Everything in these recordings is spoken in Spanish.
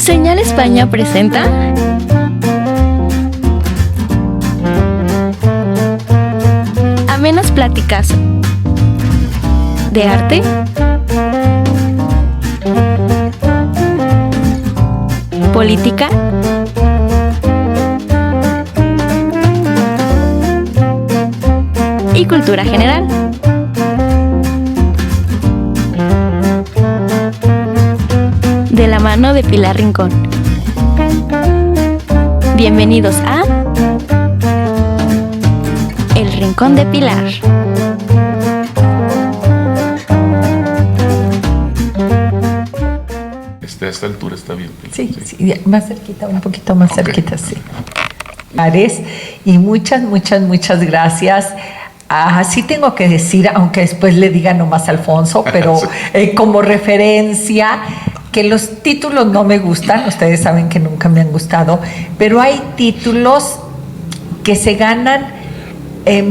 Señal España presenta amenas pláticas de arte, política y cultura general. De la mano de Pilar Rincón. Bienvenidos a El Rincón de Pilar. A esta altura está bien. Sí, más cerquita, un poquito más cerquita, sí. Y muchas gracias. Sí tengo que decir, aunque después le diga nomás Alfonso, pero como referencia, que los títulos no me gustan, ustedes saben que nunca me han gustado, pero hay títulos que se ganan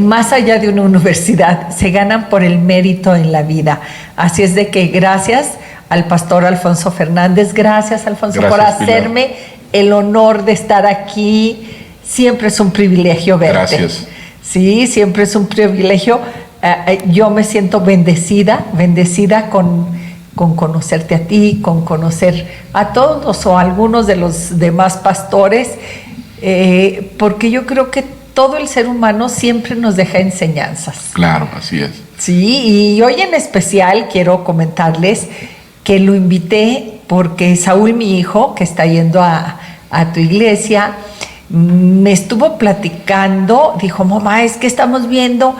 más allá de una universidad, se ganan por el mérito en la vida. Así es de que gracias al pastor Alfonso Fernández, gracias Alfonso por hacerme Pilar el honor de estar aquí. Siempre es un privilegio verte. Gracias. Sí, siempre es un privilegio. Yo me siento bendecida con conocerte a ti, con conocer a todos o a algunos de los demás pastores, porque yo creo que todo el ser humano siempre nos deja enseñanzas. Claro, así es. Sí, y hoy en especial quiero comentarles que lo invité porque Saúl, mi hijo, que está yendo a tu iglesia, me estuvo platicando, dijo, mamá, es que estamos viendo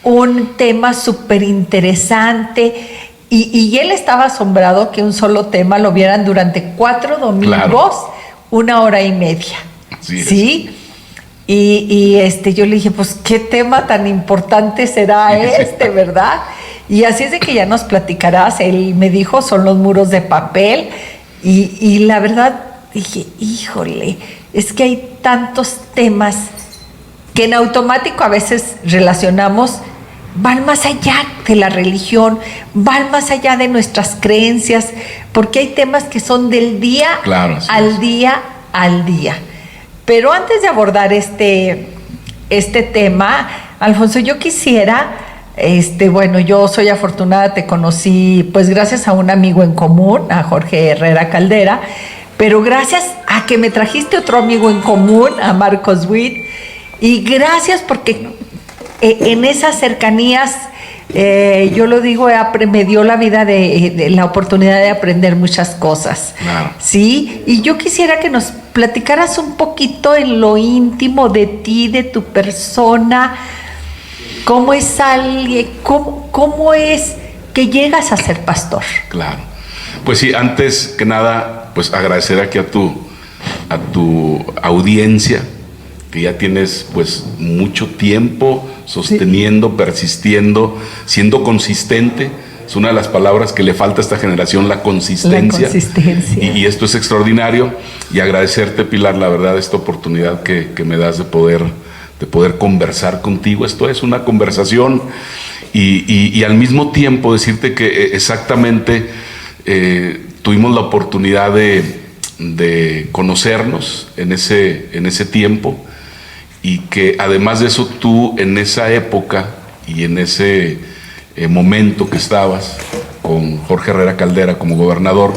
un tema súper interesante. Y él estaba asombrado que un solo tema lo vieran durante 4 domingos, 1 hora y media. ¿Sí? Y yo le dije, pues, ¿qué tema tan importante será verdad? Y así es de que ya nos platicarás. Él me dijo, son los muros de papel. Y la verdad, dije, híjole, es que hay tantos temas que en automático a veces relacionamos, van más allá de la religión, van más allá de nuestras creencias, porque hay temas que son del día al día. Pero antes de abordar este tema, Alfonso, yo quisiera, yo soy afortunada, te conocí pues gracias a un amigo en común, a Jorge Herrera Caldera, pero gracias a que me trajiste otro amigo en común, a Marcos Witt, y gracias porque en esas cercanías, yo lo digo, me dio la vida de la oportunidad de aprender muchas cosas. Claro. Sí, y yo quisiera que nos platicaras un poquito en lo íntimo de ti, de tu persona, cómo es alguien, cómo es que llegas a ser pastor. Claro. Pues sí, antes que nada, pues agradecer aquí a tu audiencia, que ya tienes pues mucho tiempo sosteniendo, persistiendo, siendo consistente. Es una de las palabras que le falta a esta generación, la consistencia. La consistencia. Y esto es extraordinario. Y agradecerte, Pilar, la verdad, esta oportunidad que me das de poder conversar contigo. Esto es una conversación y al mismo tiempo decirte que exactamente tuvimos la oportunidad de conocernos en ese tiempo. Y que además de eso tú en esa época y en ese momento que estabas con Jorge Herrera Caldera como gobernador,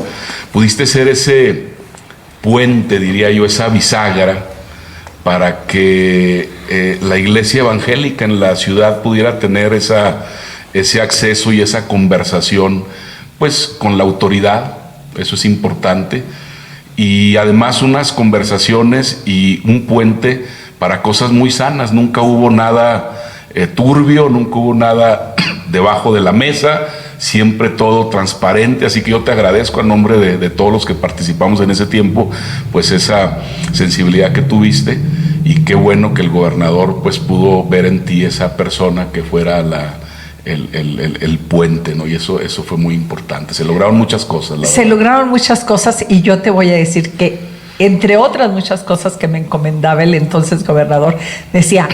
pudiste ser ese puente, diría yo, esa bisagra para que la iglesia evangélica en la ciudad pudiera tener ese acceso y esa conversación pues con la autoridad. Eso es importante, y además unas conversaciones y un puente para cosas muy sanas. Nunca hubo nada turbio, nunca hubo nada debajo de la mesa, siempre todo transparente. Así que yo te agradezco a nombre de todos los que participamos en ese tiempo, pues esa sensibilidad que tuviste, y qué bueno que el gobernador pues pudo ver en ti esa persona que fuera el puente, ¿no? Y eso fue muy importante. Se lograron muchas cosas. Lograron muchas cosas, y yo te voy a decir que entre otras muchas cosas que me encomendaba el entonces gobernador, decía,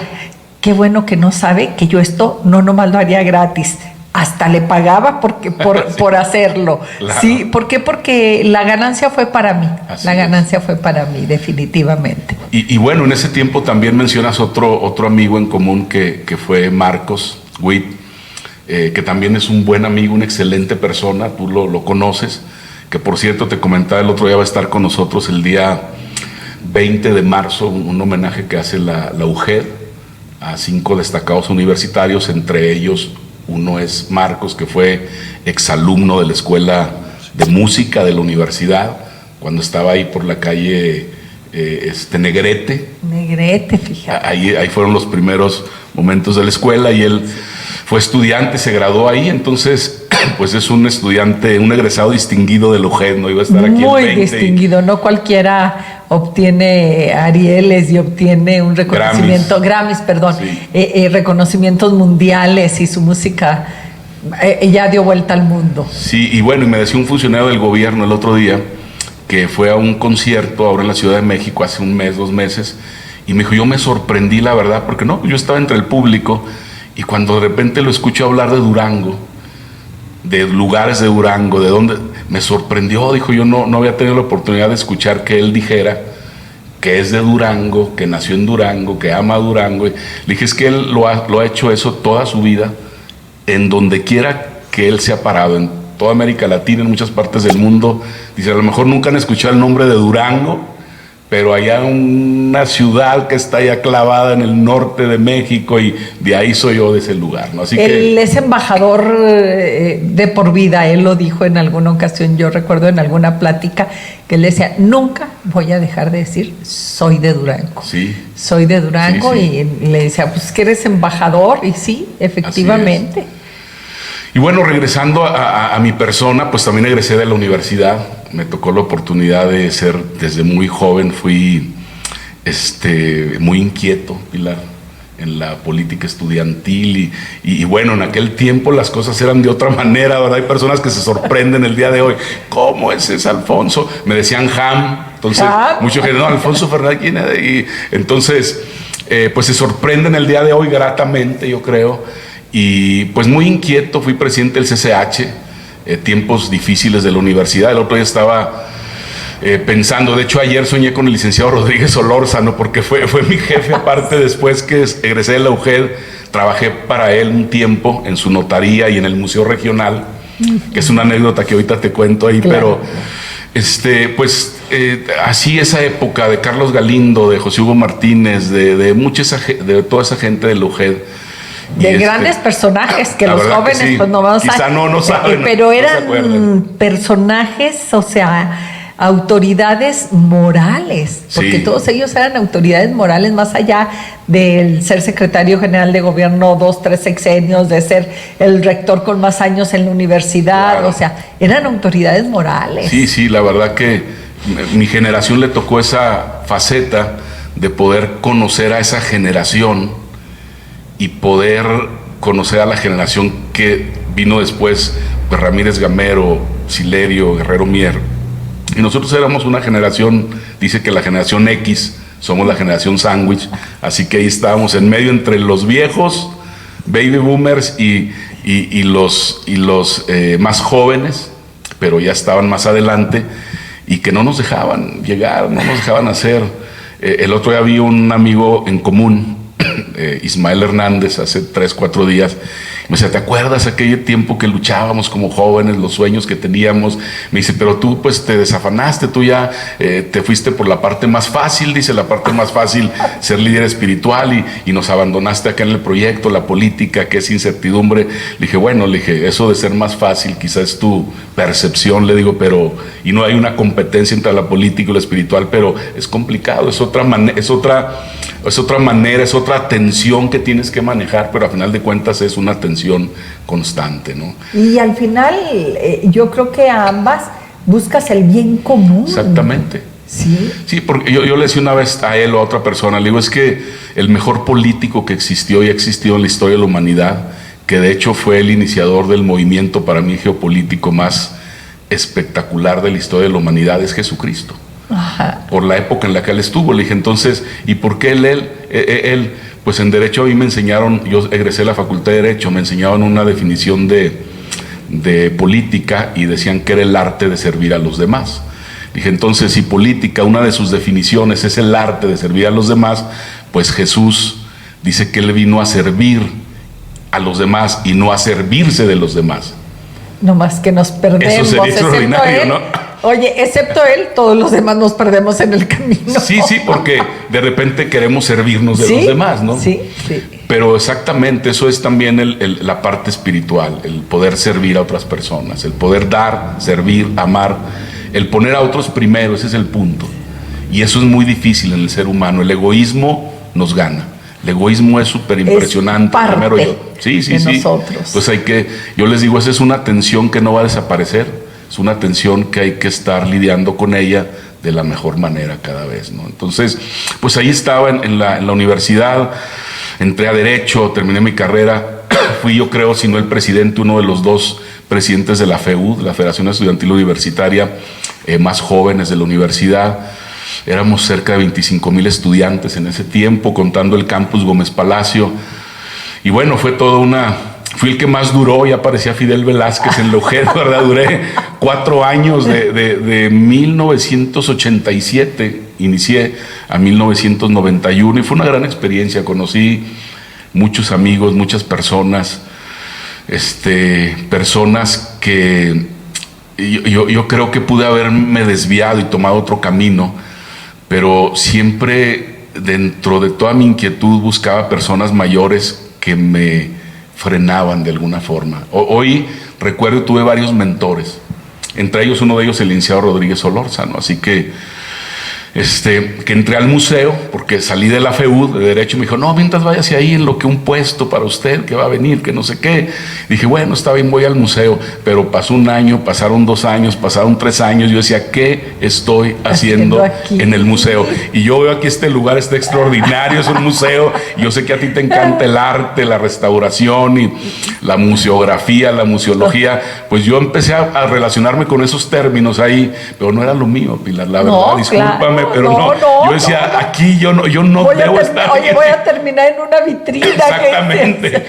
qué bueno que no sabe que yo esto no nomás lo haría gratis, hasta le pagaba por hacerlo. Claro. Sí, ¿por qué? Porque la ganancia fue para mí. Así la es. ganancia fue para mí, definitivamente. Y bueno, en ese tiempo también mencionas otro amigo en común que fue Marcos Witt, que también es un buen amigo, una excelente persona, tú lo conoces, que por cierto te comentaba el otro día va a estar con nosotros el día 20 de marzo, un homenaje que hace la UGED a 5 destacados universitarios, entre ellos uno es Marcos, que fue exalumno de la Escuela de Música de la universidad, cuando estaba ahí por la calle Negrete. Negrete, fíjate. Ahí fueron los primeros momentos de la escuela y él fue estudiante, se graduó ahí, entonces pues es un estudiante, un egresado distinguido del UGED, ¿no? Iba a estar aquí Muy el 20 distinguido, no cualquiera obtiene Arieles y obtiene un reconocimiento, Grammys, perdón, Sí. Reconocimientos mundiales, y su música ya dio vuelta al mundo. Sí, y bueno, y me decía un funcionario del gobierno el otro día que fue a un concierto ahora en la Ciudad de México hace un mes, 2 meses, y me dijo, yo me sorprendí, la verdad, porque no, yo estaba entre el público, y cuando de repente lo escuché hablar de Durango, de lugares de Durango, de dónde, me sorprendió, dijo, yo no había tenido la oportunidad de escuchar que él dijera que es de Durango, que nació en Durango, que ama a Durango. Y le dije, es que él lo ha hecho eso toda su vida, en donde quiera que él se ha parado, en toda América Latina, en muchas partes del mundo. Dice, a lo mejor nunca han escuchado el nombre de Durango, pero allá una ciudad que está allá clavada en el norte de México, y de ahí soy yo, de ese lugar, ¿no? Así Él que es embajador de por vida, él lo dijo en alguna ocasión, yo recuerdo en alguna plática que él decía, nunca voy a dejar de decir, soy de Durango. sí. Soy de Durango, Sí, sí. y le decía, pues que eres embajador, y sí, efectivamente. Y bueno, regresando a mi persona, pues también egresé de la universidad. Me tocó la oportunidad de ser, desde muy joven, fui muy inquieto, Pilar, en la política estudiantil. Y bueno, en aquel tiempo las cosas eran de otra manera, ¿verdad? Hay personas que se sorprenden el día de hoy. ¿Cómo es ese Alfonso? Me decían Ham. Entonces, mucha gente, no, Alfonso Fernández, ¿quién es? Y entonces, pues se sorprenden el día de hoy gratamente, yo creo. Y pues muy inquieto, fui presidente del CCH, tiempos difíciles de la universidad. El otro día estaba pensando, de hecho ayer soñé con el licenciado Rodríguez Solórzano, porque fue mi jefe, aparte después que egresé de la UGED, trabajé para él un tiempo en su notaría y en el Museo Regional, que es una anécdota que ahorita te cuento ahí, claro. Pero así esa época de Carlos Galindo, de José Hugo Martínez, de toda esa gente de la UGED, de grandes personajes que los jóvenes que sí, pues no vamos quizá no saben, pero eran no personajes, o sea, autoridades morales, porque todos ellos eran autoridades morales, más allá del ser secretario general de gobierno 2, 3 sexenios, de ser el rector con más años en la universidad, claro. O sea, eran autoridades morales. Sí, la verdad que mi generación le tocó esa faceta de poder conocer a esa generación y poder conocer a la generación que vino después, pues Ramírez Gamero, Silerio, Guerrero Mier. Y nosotros éramos una generación, dice que la generación X, somos la generación sándwich, así que ahí estábamos en medio entre los viejos, baby boomers, y los más jóvenes, pero ya estaban más adelante, y que no nos dejaban llegar, no nos dejaban hacer. El otro día vi un amigo en común, Ismael Hernández, hace 3, 4 días, me decía, ¿te acuerdas aquel tiempo que luchábamos como jóvenes, los sueños que teníamos? Me dice, pero tú pues te desafanaste, tú ya te fuiste por la parte más fácil, dice, la parte más fácil, ser líder espiritual, y nos abandonaste acá en el proyecto, la política, que es incertidumbre. Le dije, eso de ser más fácil quizás es tu percepción, le digo, pero, y no hay una competencia entre la política y lo espiritual, pero es complicado, es otra manera, es otra atención que tienes que manejar, pero a final de cuentas es una atención constante, ¿no? Y al final yo creo que a ambas buscas el bien común. Exactamente. Sí, porque yo le decía una vez a él o a otra persona, le digo, es que el mejor político que existió y ha existido en la historia de la humanidad, que de hecho fue el iniciador del movimiento para mí geopolítico más espectacular de la historia de la humanidad, es Jesucristo. Ajá. Por la época en la que él estuvo. Le dije, entonces, ¿y por qué él? pues en Derecho a mí me enseñaron, yo egresé a la Facultad de Derecho, me enseñaban una definición de política y decían que era el arte de servir a los demás. Dije, entonces, si política, una de sus definiciones es el arte de servir a los demás, pues Jesús dice que Él vino a servir a los demás y no a servirse de los demás. No más que nos perdemos. Eso sería extraordinario, él, ¿no? Oye, excepto él, todos los demás nos perdemos en el camino. Sí, porque de repente queremos servirnos de los demás, ¿no? Sí. Pero exactamente, eso es también la parte espiritual, el poder servir a otras personas, el poder dar, servir, amar, el poner a otros primero, ese es el punto. Y eso es muy difícil en el ser humano. El egoísmo nos gana. El egoísmo es súper impresionante. Es parte primero yo. Sí. nosotros. Entonces yo les digo, esa es una tensión que no va a desaparecer. Es una tensión que hay que estar lidiando con ella de la mejor manera cada vez, ¿no? Entonces, pues ahí estaba en la universidad, entré a Derecho, terminé mi carrera, fui yo creo, si no el presidente, uno de los 2 presidentes de la FEUD, la Federación Estudiantil Universitaria, más jóvenes de la universidad. Éramos cerca de 25,000 estudiantes en ese tiempo, contando el campus Gómez Palacio. Y bueno, fui el que más duró, ya parecía Fidel Velázquez en la UJED, ¿verdad? Duré 4 años, de 1987, inicié a 1991 y fue una gran experiencia. Conocí muchos amigos, muchas personas, personas que yo creo que pude haberme desviado y tomado otro camino, pero siempre dentro de toda mi inquietud buscaba personas mayores que me frenaban de alguna forma. Hoy recuerdo, tuve varios mentores, entre ellos uno de ellos el licenciado Rodríguez Solórzano, así que entré al museo, porque salí de la FEUD de Derecho, y me dijo, no, mientras vaya hacia ahí, en lo que un puesto para usted, que va a venir, que no sé qué. Dije, bueno, está bien, voy al museo, pero pasó 1 año, pasaron 2 años, pasaron 3 años, yo decía, ¿qué estoy haciendo en el museo? Y yo veo aquí este lugar, está extraordinario, es un museo, y yo sé que a ti te encanta el arte, la restauración y la museografía, la museología, pues yo empecé a relacionarme con esos términos ahí, pero no era lo mío, Pilar, la verdad, discúlpame. Pero no, yo decía, aquí yo no debo estar. Oye, voy a terminar en una vitrina. Exactamente.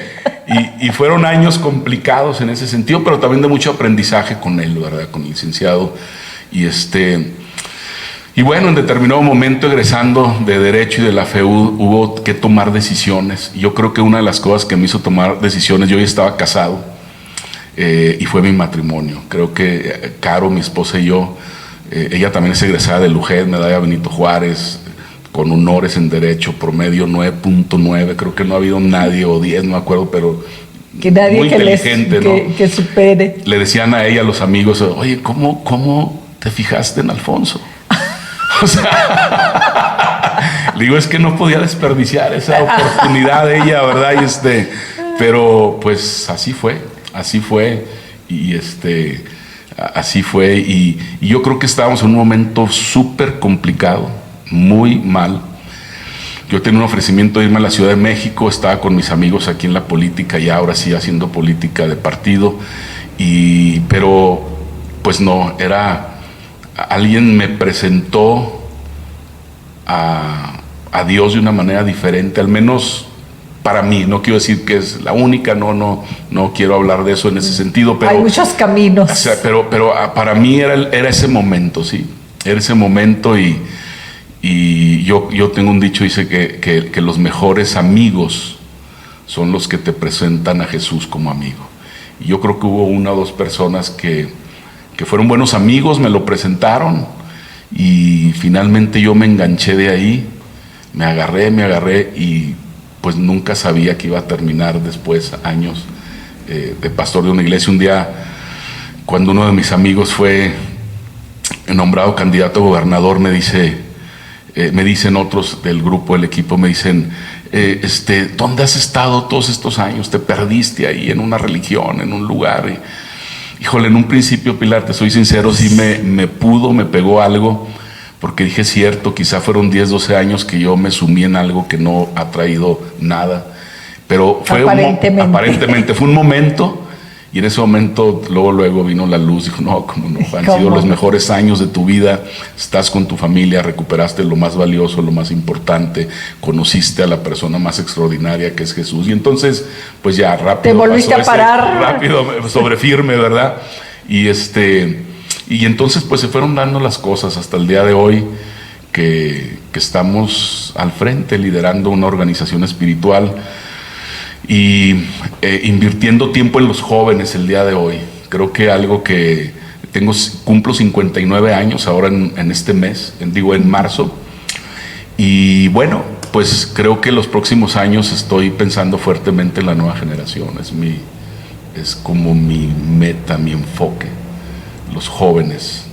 Y fueron años complicados en ese sentido, pero también de mucho aprendizaje con él, ¿verdad? Con el licenciado. Y bueno, en determinado momento, egresando de Derecho y de la FEUD, hubo que tomar decisiones. Yo creo que una de las cosas que me hizo tomar decisiones, yo ya estaba casado, y fue mi matrimonio. Creo que Caro, mi esposa y yo, ella también es egresada del UJED, medalla Benito Juárez, con honores en Derecho, promedio 9.9, creo que no ha habido nadie, o 10, no me acuerdo, pero que nadie muy inteligente, ¿no? Que supere. Le decían a ella, los amigos, oye, ¿cómo te fijaste en Alfonso? O sea, le digo, es que no podía desperdiciar esa oportunidad de ella, ¿verdad? Pero pues así fue, y así fue, y yo creo que estábamos en un momento súper complicado, muy mal. Yo tenía un ofrecimiento de irme a la Ciudad de México, estaba con mis amigos aquí en la política, y ahora sí haciendo política de partido, pero pues no, alguien me presentó a Dios de una manera diferente, al menos para mí. No quiero decir que es la única, no quiero hablar de eso en ese sentido, pero hay muchos caminos. O sea, pero para mí era ese momento, sí, era ese momento, y yo tengo un dicho, dice que los mejores amigos son los que te presentan a Jesús como amigo. Y yo creo que hubo 1 o 2 personas que fueron buenos amigos, me lo presentaron, y finalmente yo me enganché de ahí, me agarré, y pues nunca sabía que iba a terminar después, años de pastor de una iglesia. Un día, cuando uno de mis amigos fue nombrado candidato a gobernador, me dicen otros del grupo, del equipo, me dicen, ¿dónde has estado todos estos años? Te perdiste ahí en una religión, en un lugar. Híjole, en un principio, Pilar, te soy sincero, sí me pegó algo, porque dije, cierto, quizá fueron 10, 12 años que yo me sumí en algo que no ha traído nada, pero aparentemente fue un momento, Y en ese momento, luego vino la luz, dijo, no, cómo no, han ¿Cómo? sido los mejores años de tu vida, estás con tu familia, recuperaste lo más valioso, lo más importante, conociste a la persona más extraordinaria que es Jesús. Y entonces, pues ya rápido. Te volviste a parar. Rápido, sobre firme, ¿verdad? Y entonces pues se fueron dando las cosas hasta el día de hoy que estamos al frente liderando una organización espiritual y invirtiendo tiempo en los jóvenes el día de hoy. Creo que algo que cumplo 59 años ahora en este mes, en marzo, y bueno, pues creo que los próximos años estoy pensando fuertemente en la nueva generación. Es como mi meta, mi enfoque, los jóvenes.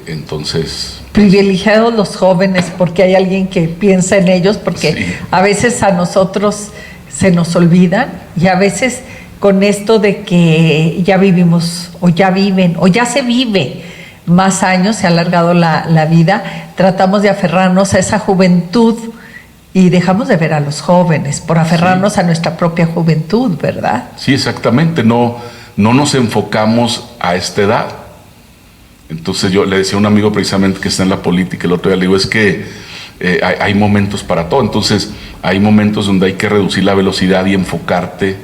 Entonces, privilegiados los jóvenes, porque hay alguien que piensa en ellos, porque sí, a veces a nosotros se nos olvidan, y a veces con esto de que ya vivimos o ya viven o ya se vive más años, se ha alargado la vida, tratamos de aferrarnos a esa juventud y dejamos de ver a los jóvenes por aferrarnos sí, a nuestra propia juventud, ¿verdad? Sí, exactamente, no nos enfocamos a esta edad. Entonces yo le decía a un amigo precisamente que está en la política el otro día, le digo, es que hay momentos para todo. Entonces hay momentos donde hay que reducir la velocidad y enfocarte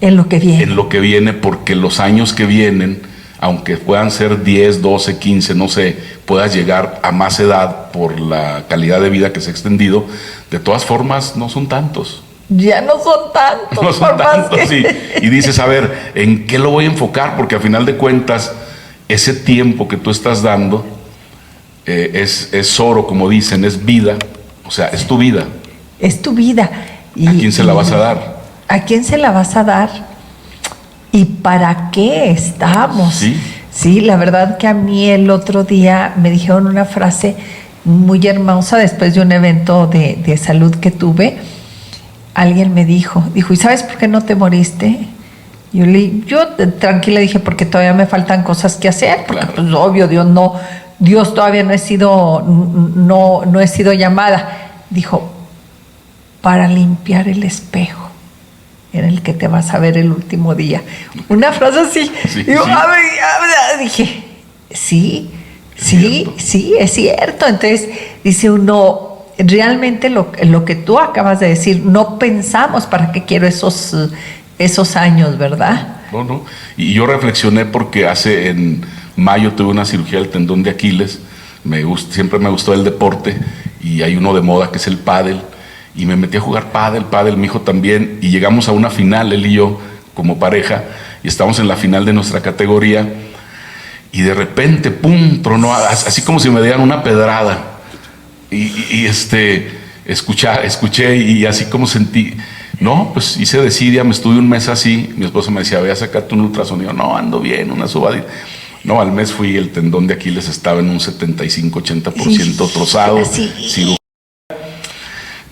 en lo que viene. En lo que viene, porque los años que vienen, aunque puedan ser 10, 12, 15, no sé, puedas llegar a más edad por la calidad de vida que se ha extendido, de todas formas no son tantos. Ya no son tantos. No son tantos, y dices, a ver, ¿en qué lo voy a enfocar? Porque a final de cuentas, ese tiempo que tú estás dando es oro, como dicen, es vida, o sea, es tu vida. Es tu vida. ¿A quién se la vas a dar? ¿A quién se la vas a dar? ¿Y para qué estamos? Sí. Sí, la verdad que a mí el otro día me dijeron una frase muy hermosa después de un evento de salud que tuve. Alguien me dijo, ¿y sabes por qué no te moriste? Yo tranquila dije, porque todavía me faltan cosas que hacer, porque claro, pues obvio, Dios todavía no he sido llamada. Dijo, para limpiar el espejo en el que te vas a ver el último día. Una frase así. Sí, Digo, sí. Dije, sí, es cierto. Entonces dice uno, realmente lo que tú acabas de decir, no pensamos para qué quiero esos años, ¿verdad? No. Y yo reflexioné porque en mayo tuve una cirugía del tendón de Aquiles. Siempre me gustó el deporte y hay uno de moda que es el pádel. Y me metí a jugar pádel, mi hijo también, y llegamos a una final, él y yo, como pareja, y estamos en la final de nuestra categoría, y de repente, ¡pum!, tronó, así como si me dieran una pedrada, y escuché, y así como sentí, no, pues hice desidia, me estuve un mes así, mi esposa me decía, ve a sacarte un ultrasonido, no, ando bien, una subadita. No, al mes fui, el tendón de Aquiles estaba en un 75-80% trozado, cirugía.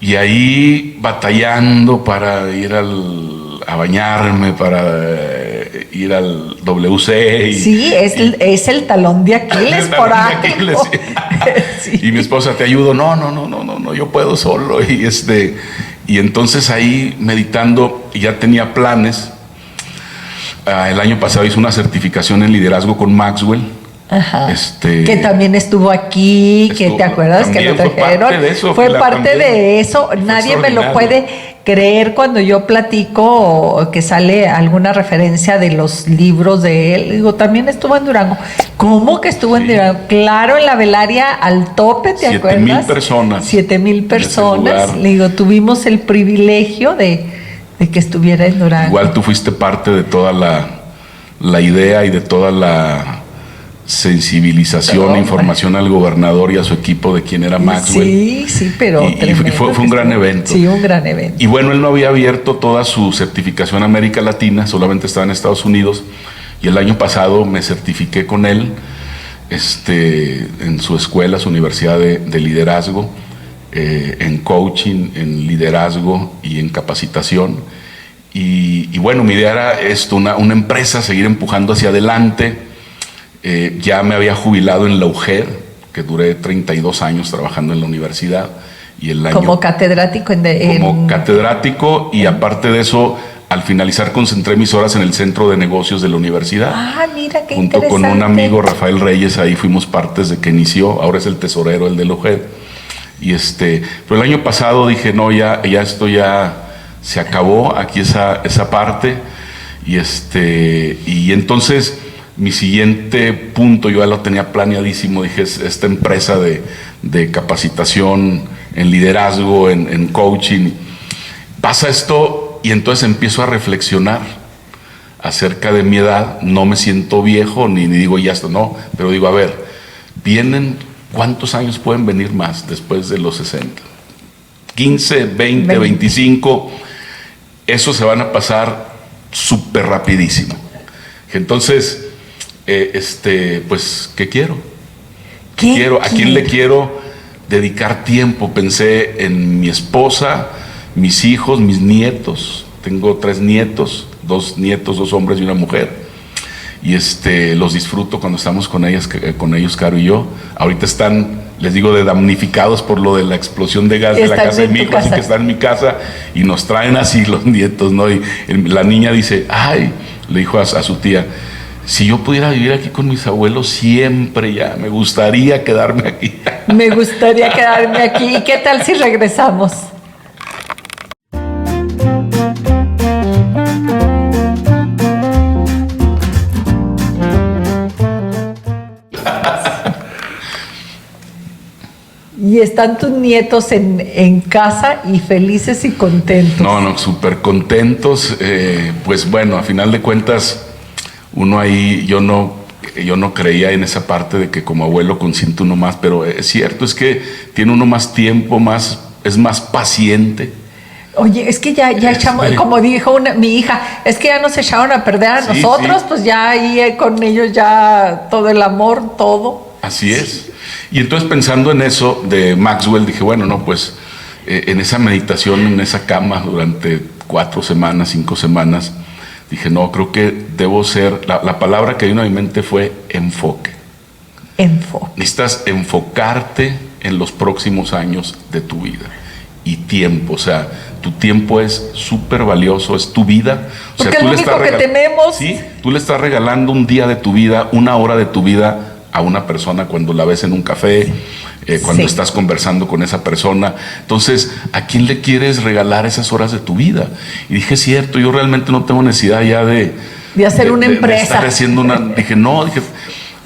Y ahí batallando para ir a bañarme, para ir al WC. Sí, es el talón de Aquiles por ahí. Sí. Y mi esposa, te ayudo. No, yo puedo solo. Y entonces ahí meditando, ya tenía planes. El año pasado hice una certificación en liderazgo con Maxwell. Ajá. Que también estuvo aquí, que te acuerdas que lo trajeron. Fue parte de eso. Nadie me lo puede creer cuando yo platico que sale alguna referencia de los libros de él. Digo, también estuvo en Durango. ¿Cómo que estuvo en Durango? Claro, en la velaria al tope, ¿te acuerdas? 7,000 personas. 7,000 personas. Le digo, tuvimos el privilegio de que estuviera en Durango. Igual tú fuiste parte de toda la idea y de toda la sensibilización e información al gobernador y a su equipo de quién era Maxwell. Sí, pero y fue un gran evento. Sí, un gran evento. Y bueno, él no había abierto toda su certificación a América Latina, solamente estaba en Estados Unidos, y el año pasado me certifiqué con él en su escuela, su universidad de liderazgo, en coaching, en liderazgo y en capacitación. Y bueno, mi idea era esto, una empresa, seguir empujando hacia adelante. Ya me había jubilado en la UJER, que duré 32 años trabajando en la universidad. Y el año, como catedrático. como catedrático, y aparte de eso, al finalizar concentré mis horas en el centro de negocios de la universidad. Ah, mira, qué Junto interesante. con un amigo, Rafael Reyes, ahí fuimos partes de que inició, ahora es el tesorero, el del OJED. Pero el año pasado dije, no, ya esto ya se acabó, aquí esa parte. Y entonces mi siguiente punto, yo ya lo tenía planeadísimo, dije, es esta empresa de capacitación en liderazgo, en coaching. Pasa esto y entonces empiezo a reflexionar acerca de mi edad. No me siento viejo, ni digo ya esto, no, pero digo, a ver, ¿cuántos años pueden venir más después de los 60? 15, 20, 25, esos se van a pasar súper rapidísimo. Entonces, pues, ¿qué quiero? ¿A quién le quiero dedicar tiempo? Pensé en mi esposa, mis hijos, mis nietos. Tengo 3 nietos, 2 hombres y una mujer. Y los disfruto cuando estamos con ellos, Caro y yo. Ahorita están, les digo, de damnificados por lo de la explosión de gas de la casa de mi hijo, así que están en mi casa y nos traen así los nietos, ¿no? Y la niña dice, ay, le dijo a su tía, si yo pudiera vivir aquí con mis abuelos siempre, ya, me gustaría quedarme aquí. Me gustaría quedarme aquí. ¿Y qué tal si regresamos? Y están tus nietos en casa y felices y contentos. No, súper contentos. Pues bueno, a final de cuentas, uno ahí, yo no creía en esa parte de que como abuelo consiente uno más, pero es cierto, es que tiene uno más tiempo, es más paciente. Oye, es que ya echamos, como dijo mi hija, es que ya nos echaron a perder a nosotros, sí. Pues ya ahí con ellos ya todo el amor, todo. Así es. Y entonces pensando en eso de Maxwell, dije, bueno, no, pues en esa meditación, en esa cama durante 4 semanas, 5 semanas, dije, no, creo que debo ser, la palabra que vino a mi mente fue enfoque. Enfoque. Necesitas enfocarte en los próximos años de tu vida. Y tiempo, o sea, tu tiempo es súper valioso, es tu vida. O sea, porque es lo único que tenemos. Sí, tú le estás regalando un día de tu vida, 1 hora de tu vida a una persona cuando la ves en un café, cuando estás conversando con esa persona. Entonces, ¿a quién le quieres regalar esas horas de tu vida? Y dije, cierto, yo realmente no tengo necesidad ya de hacer una empresa. De estar haciendo dije,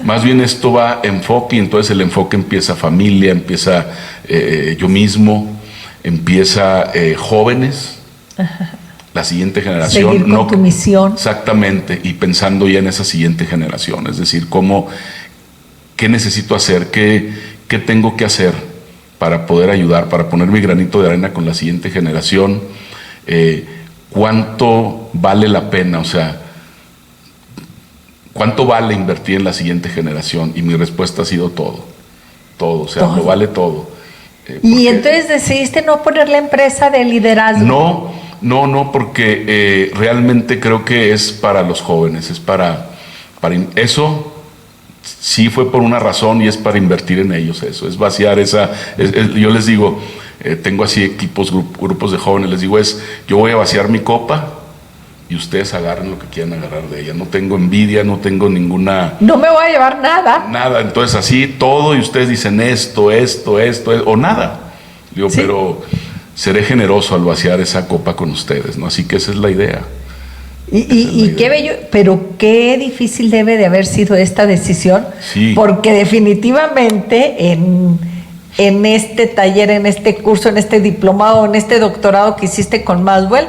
más bien esto va enfoque, y entonces el enfoque empieza familia, empieza yo mismo, empieza jóvenes. Ajá. La siguiente generación. Seguir con tu misión. Exactamente, y pensando ya en esa siguiente generación, es decir, ¿qué necesito hacer? ¿Qué tengo que hacer para poder ayudar, para poner mi granito de arena con la siguiente generación? ¿Cuánto vale la pena? O sea, ¿cuánto vale invertir en la siguiente generación? Y mi respuesta ha sido todo, o sea, lo vale todo. ¿Y entonces decidiste no poner la empresa de liderazgo? No, porque realmente creo que es para los jóvenes, es para eso. Sí fue por una razón y es para invertir en ellos, eso, es vaciar yo les digo, tengo así equipos, grupos de jóvenes, les digo, yo voy a vaciar mi copa y ustedes agarren lo que quieran agarrar de ella, no tengo envidia, no tengo ninguna... No me voy a llevar nada. Nada, entonces así todo y ustedes dicen esto, o nada. Digo, sí. Pero seré generoso al vaciar esa copa con ustedes, ¿no? Así que esa es la idea. Y qué bello, pero qué difícil debe de haber sido esta decisión, sí. Porque definitivamente en este taller, en este curso, en este diplomado, en este doctorado que hiciste con Maxwell,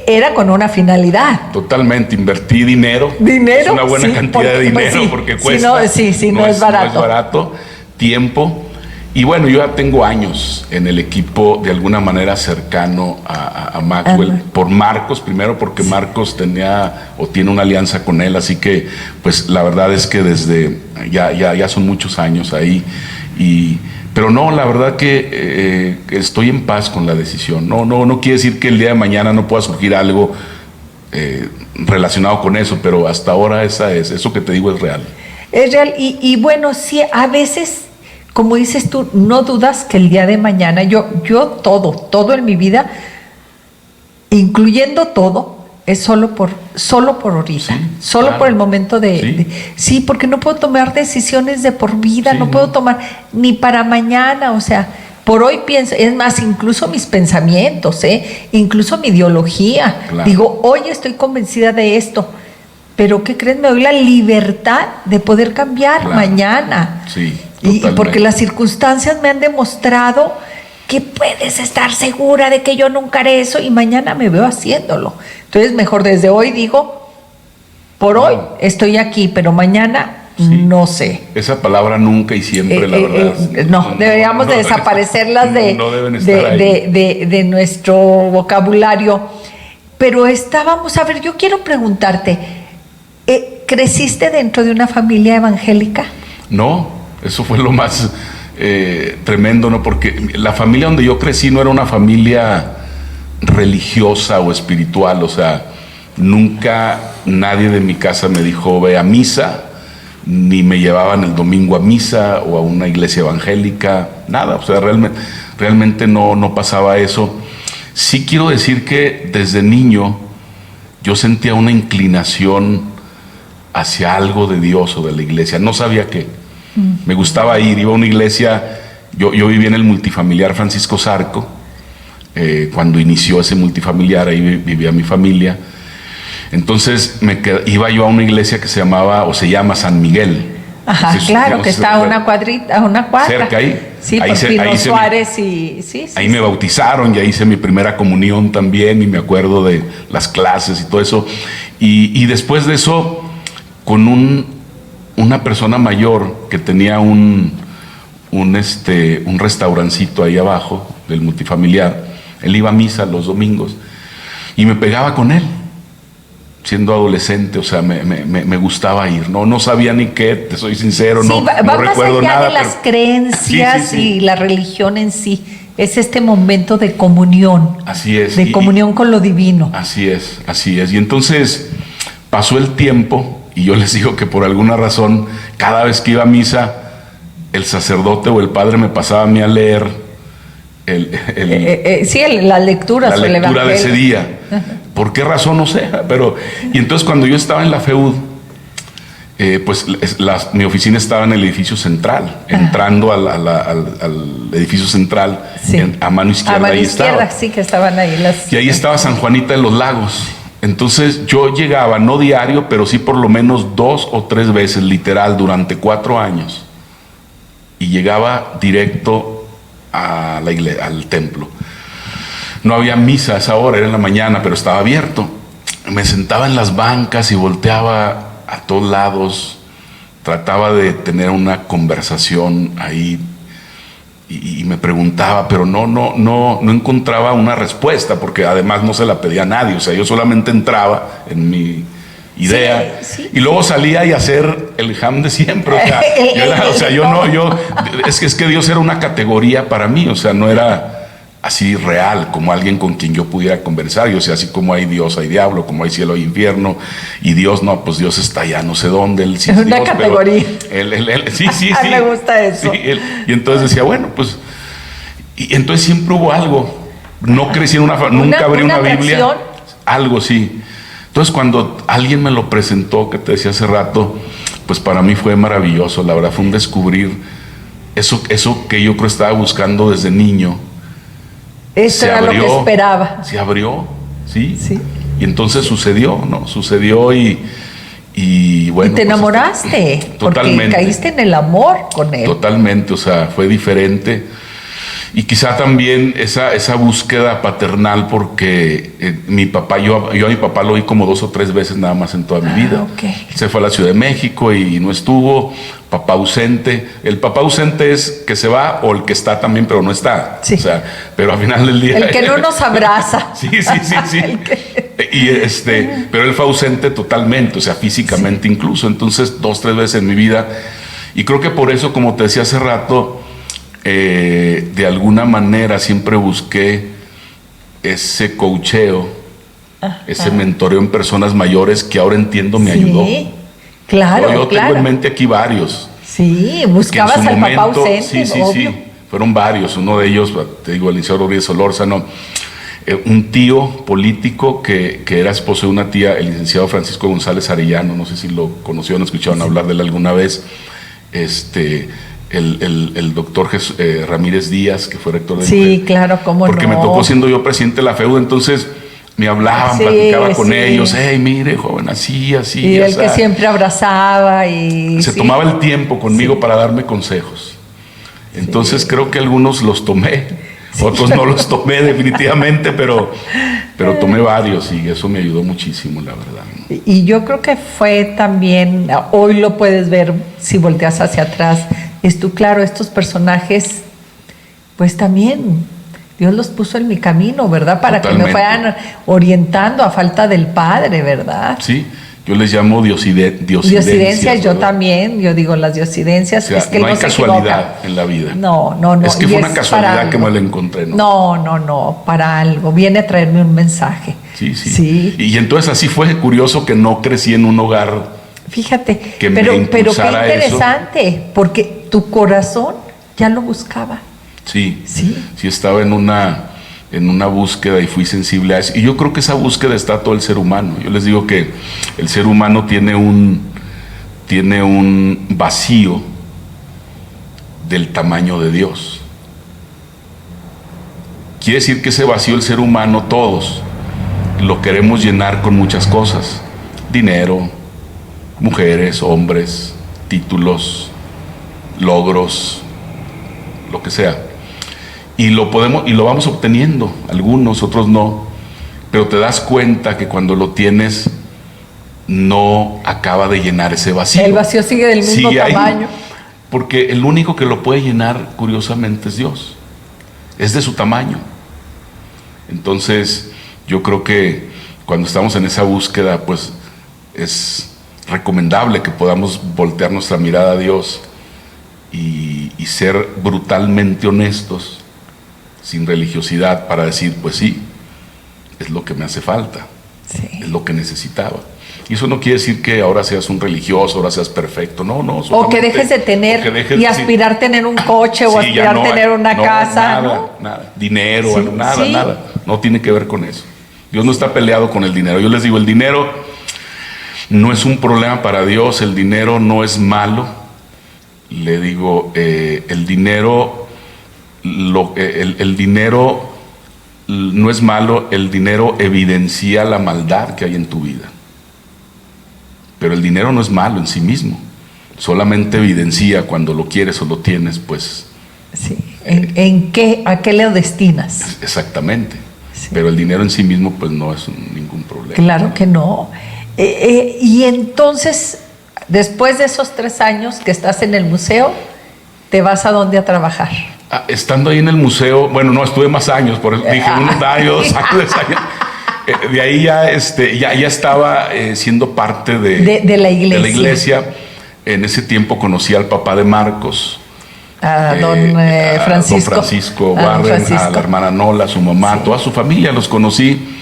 era con una finalidad. Totalmente, invertí dinero. ¿Dinero? Es una buena cantidad de dinero porque cuesta. No es barato. No es barato, tiempo. Y bueno, yo ya tengo años en el equipo de alguna manera cercano a Maxwell, por Marcos primero, porque Marcos tiene una alianza con él, así que pues la verdad es que desde ya son muchos años ahí, pero no, la verdad que estoy en paz con la decisión. No quiere decir que el día de mañana no pueda surgir algo relacionado con eso, pero hasta ahora eso que te digo es real. Es real, y bueno, sí, a veces, como dices tú, no dudas que el día de mañana, yo todo en mi vida, incluyendo todo, es solo por ahorita, Sí, solo claro. por el momento Sí. sí, porque no puedo tomar decisiones de por vida, Sí, no no. puedo tomar ni para mañana, o sea, por hoy pienso, es más, incluso mis pensamientos, incluso mi ideología. Claro. Digo, hoy estoy convencida de esto, pero ¿qué crees? Me doy la libertad de poder cambiar Claro. mañana. Sí, Y totalmente. porque las circunstancias me han demostrado que puedes estar segura de que yo nunca haré eso y mañana me veo haciéndolo. Entonces, mejor desde hoy digo, por hoy estoy aquí, pero mañana Sí. no sé. Esa palabra nunca y siempre, la verdad. No, deberíamos de desaparecerlas no deben estar ahí. de nuestro vocabulario. Pero estábamos, a ver, yo quiero preguntarte, ¿creciste dentro de una familia evangélica? No, eso fue lo más tremendo, ¿no? Porque la familia donde yo crecí no era una familia religiosa o espiritual, o sea, nunca nadie de mi casa me dijo ve a misa, ni me llevaban el domingo a misa o a una iglesia evangélica, nada, o sea, realmente no pasaba eso. Sí quiero decir que desde niño yo sentía una inclinación hacia algo de Dios o de la iglesia, no sabía qué. Me gustaba iba a una iglesia, yo vivía en el multifamiliar Francisco Zarco, cuando inició ese multifamiliar, ahí vivía mi familia. Entonces iba yo a una iglesia que se llamaba o se llama San Miguel. Ajá, Entonces, claro, no que sé, está a una cuadra. cerca ahí. Sí, Ahí por Pino ahí Suárez y sí. Ahí me bautizaron, ya hice mi primera comunión también y me acuerdo de las clases y todo eso. Y después de eso, con una persona mayor que tenía un restaurancito ahí abajo del multifamiliar, él iba a misa los domingos y me pegaba con él. Siendo adolescente, o sea, me gustaba ir, no sabía ni qué, te soy sincero, Sí, no va recuerdo más allá nada. de las creencias Sí. y la religión en sí, es este momento de comunión. Así es. De comunión con lo divino. Así es. Y entonces pasó el tiempo y yo les digo que por alguna razón, cada vez que iba a misa, el sacerdote o el padre me pasaba a mí a leer la lectura sobre el lectura de ese Evangelio. día. ¿Por qué razón? No sé. Y entonces cuando yo estaba en la FEUD, pues mi oficina estaba en el edificio central, entrando al edificio central, Sí. a mano izquierda. A mano ahí izquierda, estaba. sí, que estaban ahí las... Y ahí estaba San Juanita de los Lagos. Entonces yo llegaba, no diario, pero sí por lo menos 2 o 3 veces, literal, durante 4 años. Y llegaba directo a la iglesia, al templo. No había misa a esa hora, era en la mañana, pero estaba abierto. Me sentaba en las bancas y volteaba a todos lados. Trataba de tener una conversación ahí y me preguntaba, pero no encontraba una respuesta, porque además no se la pedía a nadie. O sea, yo solamente entraba en mi idea Sí. y luego salía y hacer el jam de siempre. O sea, es que Dios era una categoría para mí, o sea, no era así real, como alguien con quien yo pudiera conversar. Yo sé, así como hay Dios, hay diablo, como hay cielo, hay infierno, y Dios no, pues Dios está allá, no sé dónde. Él sí Es es una Dios, categoría. pero sí. Me gusta eso. Sí, y entonces decía, bueno, pues, y entonces siempre hubo algo. No crecí en nunca abrí una Biblia. atracción. Algo, sí. Entonces cuando alguien me lo presentó, que te decía hace rato, pues para mí fue maravilloso, la verdad, fue un descubrir eso que yo creo estaba buscando desde niño. Eso era lo que esperaba. Se abrió, ¿sí? Sí. Y entonces sucedió, ¿no? Sucedió y bueno. Y te pues, enamoraste, totalmente. porque caíste en el amor con él. Totalmente, o sea, fue diferente. Y quizá también esa búsqueda paternal, porque mi papá, yo a mi papá lo vi como 2 o 3 veces nada más en toda mi vida. Okay. Se fue a la Ciudad de México y no estuvo. Papá ausente. El papá ausente es que se va, o el que está también pero no está. Sí. O sea, pero al final del día. El que no nos abraza. Sí. Pero él fue ausente totalmente, o sea, físicamente incluso. Entonces, 2, 3 veces en mi vida. Y creo que por eso, como te decía hace rato, de alguna manera siempre busqué ese coacheo, ese mentoreo en personas mayores que ahora entiendo me ayudó. Claro, Yo tengo en mente aquí varios. Sí, que en buscabas su al papá momento, ausente, obvio. sí, fueron varios. Uno de ellos, te digo, el licenciado Rodríguez Solórzano. un tío político que era esposo de una tía, el licenciado Francisco González Arellano, no sé si lo conocieron, escucharon hablar de él alguna vez, el doctor Ramírez Díaz, que fue rector de Sí, claro, cómo porque no. me tocó siendo yo presidente de la FEUD, entonces me hablaban, platicaba con ellos, hey, mire, joven, así, Y el que siempre abrazaba y... Se tomaba el tiempo conmigo para darme consejos. Entonces creo que algunos los tomé, otros no los tomé definitivamente, pero tomé varios y eso me ayudó muchísimo, la verdad, ¿no? Y yo creo que fue también, hoy lo puedes ver si volteas hacia atrás, claro, estos personajes, pues también Dios los puso en mi camino, ¿verdad? Para Totalmente. Que me fueran orientando a falta del Padre, ¿verdad? Sí, yo les llamo diosidencias. Yo también, yo digo las diosidencias. O sea, es que no hay casualidad en la vida. No. Es que fue una casualidad que me la encontré, ¿no? No, para algo. Viene a traerme un mensaje. Sí. Y entonces así fue curioso que no crecí en un hogar. Fíjate, que pero qué interesante, eso. Porque tu corazón ya lo buscaba. Sí, estaba en una búsqueda y fui sensible a eso. Y yo creo que esa búsqueda está todo el ser humano. Yo les digo que el ser humano tiene un vacío del tamaño de Dios. Quiere decir que ese vacío el ser humano, todos, lo queremos llenar con muchas cosas. Dinero, mujeres, hombres, títulos, logros, lo que sea. Y lo vamos obteniendo, algunos, otros no. Pero te das cuenta que cuando lo tienes, no acaba de llenar ese vacío. El vacío sigue del mismo tamaño. Porque el único que lo puede llenar, curiosamente, es Dios. Es de su tamaño. Entonces, yo creo que cuando estamos en esa búsqueda, pues es recomendable que podamos voltear nuestra mirada a Dios y ser brutalmente honestos, sin religiosidad, para decir, pues sí, es lo que me hace falta, es lo que necesitaba. Y eso no quiere decir que ahora seas un religioso, ahora seas perfecto, no. O que dejes de tener y aspirar a tener un coche o aspirar a tener una casa. Nada, dinero, nada. No tiene que ver con eso. Dios no está peleado con el dinero. Yo les digo, el dinero no es un problema para Dios, el dinero no es malo. Le digo, el dinero no es malo, el dinero evidencia la maldad que hay en tu vida. Pero el dinero no es malo en sí mismo, solamente evidencia cuando lo quieres o lo tienes, pues. Sí. ¿A qué le destinas? Exactamente. Sí. Pero el dinero en sí mismo, pues no es ningún problema. Claro que no. Y entonces, después de esos 3 años que estás en el museo, ¿te vas a dónde a trabajar? Estando ahí en el museo, bueno, no, estuve más años, por eso dije 1 año, 2 años. De ahí ya estaba siendo parte de la iglesia. De la iglesia. En ese tiempo conocí al papá de Marcos, don Francisco Warren, a la hermana Nola, a su mamá, toda su familia, los conocí.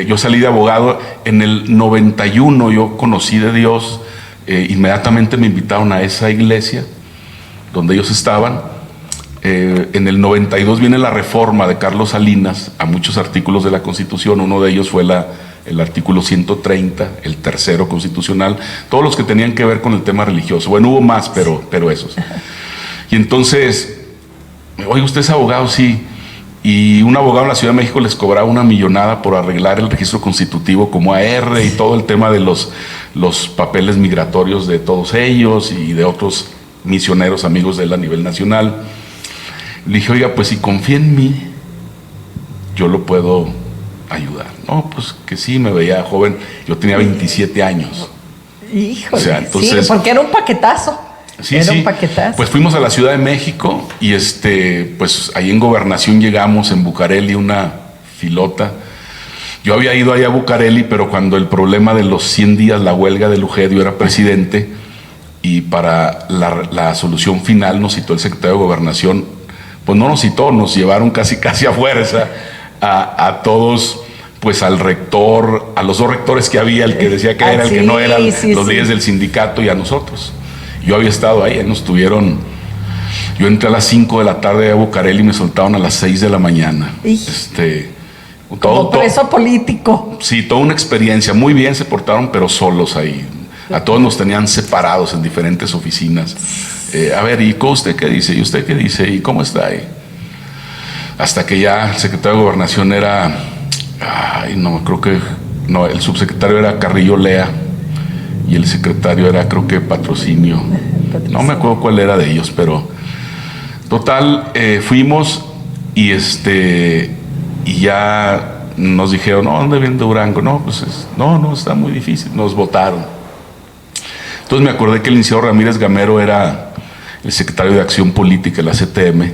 Yo salí de abogado. En el 91 yo conocí de Dios. Inmediatamente me invitaron a esa iglesia donde ellos estaban. En el 92 viene la reforma de Carlos Salinas a muchos artículos de la Constitución. Uno de ellos fue el artículo 130, el tercero constitucional, todos los que tenían que ver con el tema religioso. Bueno, hubo más, pero esos. Y entonces, oye, ¿usted es abogado? Sí. Y un abogado en la Ciudad de México les cobraba 1 millonada por arreglar el registro constitutivo como AR y todo el tema de los papeles migratorios de todos ellos y de otros misioneros amigos de él a nivel nacional. Le dije, oiga, pues si confía en mí, yo lo puedo ayudar. No, pues que sí, me veía joven. Yo tenía 27 años. Híjole, o sea, entonces, sí, porque era un paquetazo. Era un paquetazo. Pues fuimos a la Ciudad de México y pues ahí en Gobernación llegamos, en Bucareli, una filota. Yo había ido ahí a Bucareli, pero cuando el problema de los 100 días, la huelga de Luján, yo era presidente, y para la solución final nos citó el secretario de Gobernación. Pues no nos citó, nos llevaron casi a fuerza a todos, pues al rector, a los 2 rectores que había, el que decía que era, el que no era, los líderes del sindicato y a nosotros. Yo había estado ahí, nos tuvieron. Yo entré a las 5 de la tarde a Bucareli y me soltaron a las 6 de la mañana. Como preso político. Sí, toda una experiencia. Muy bien se portaron, pero solos ahí. A todos nos tenían separados en diferentes oficinas. A ver, ¿y usted qué dice? ¿Y usted qué dice? ¿Y cómo está ahí? Hasta que ya el secretario de Gobernación era... Ay, no, creo que... No, el subsecretario era Carrillo Lea. Y el secretario era, creo que, Patrocinio. No me acuerdo cuál era de ellos, pero... Total, fuimos y y ya nos dijeron, no, ¿dónde viene Durango? No, pues no, está muy difícil. Nos votaron. Entonces me acordé que el licenciado Ramírez Gamero era el secretario de Acción Política de la CTM.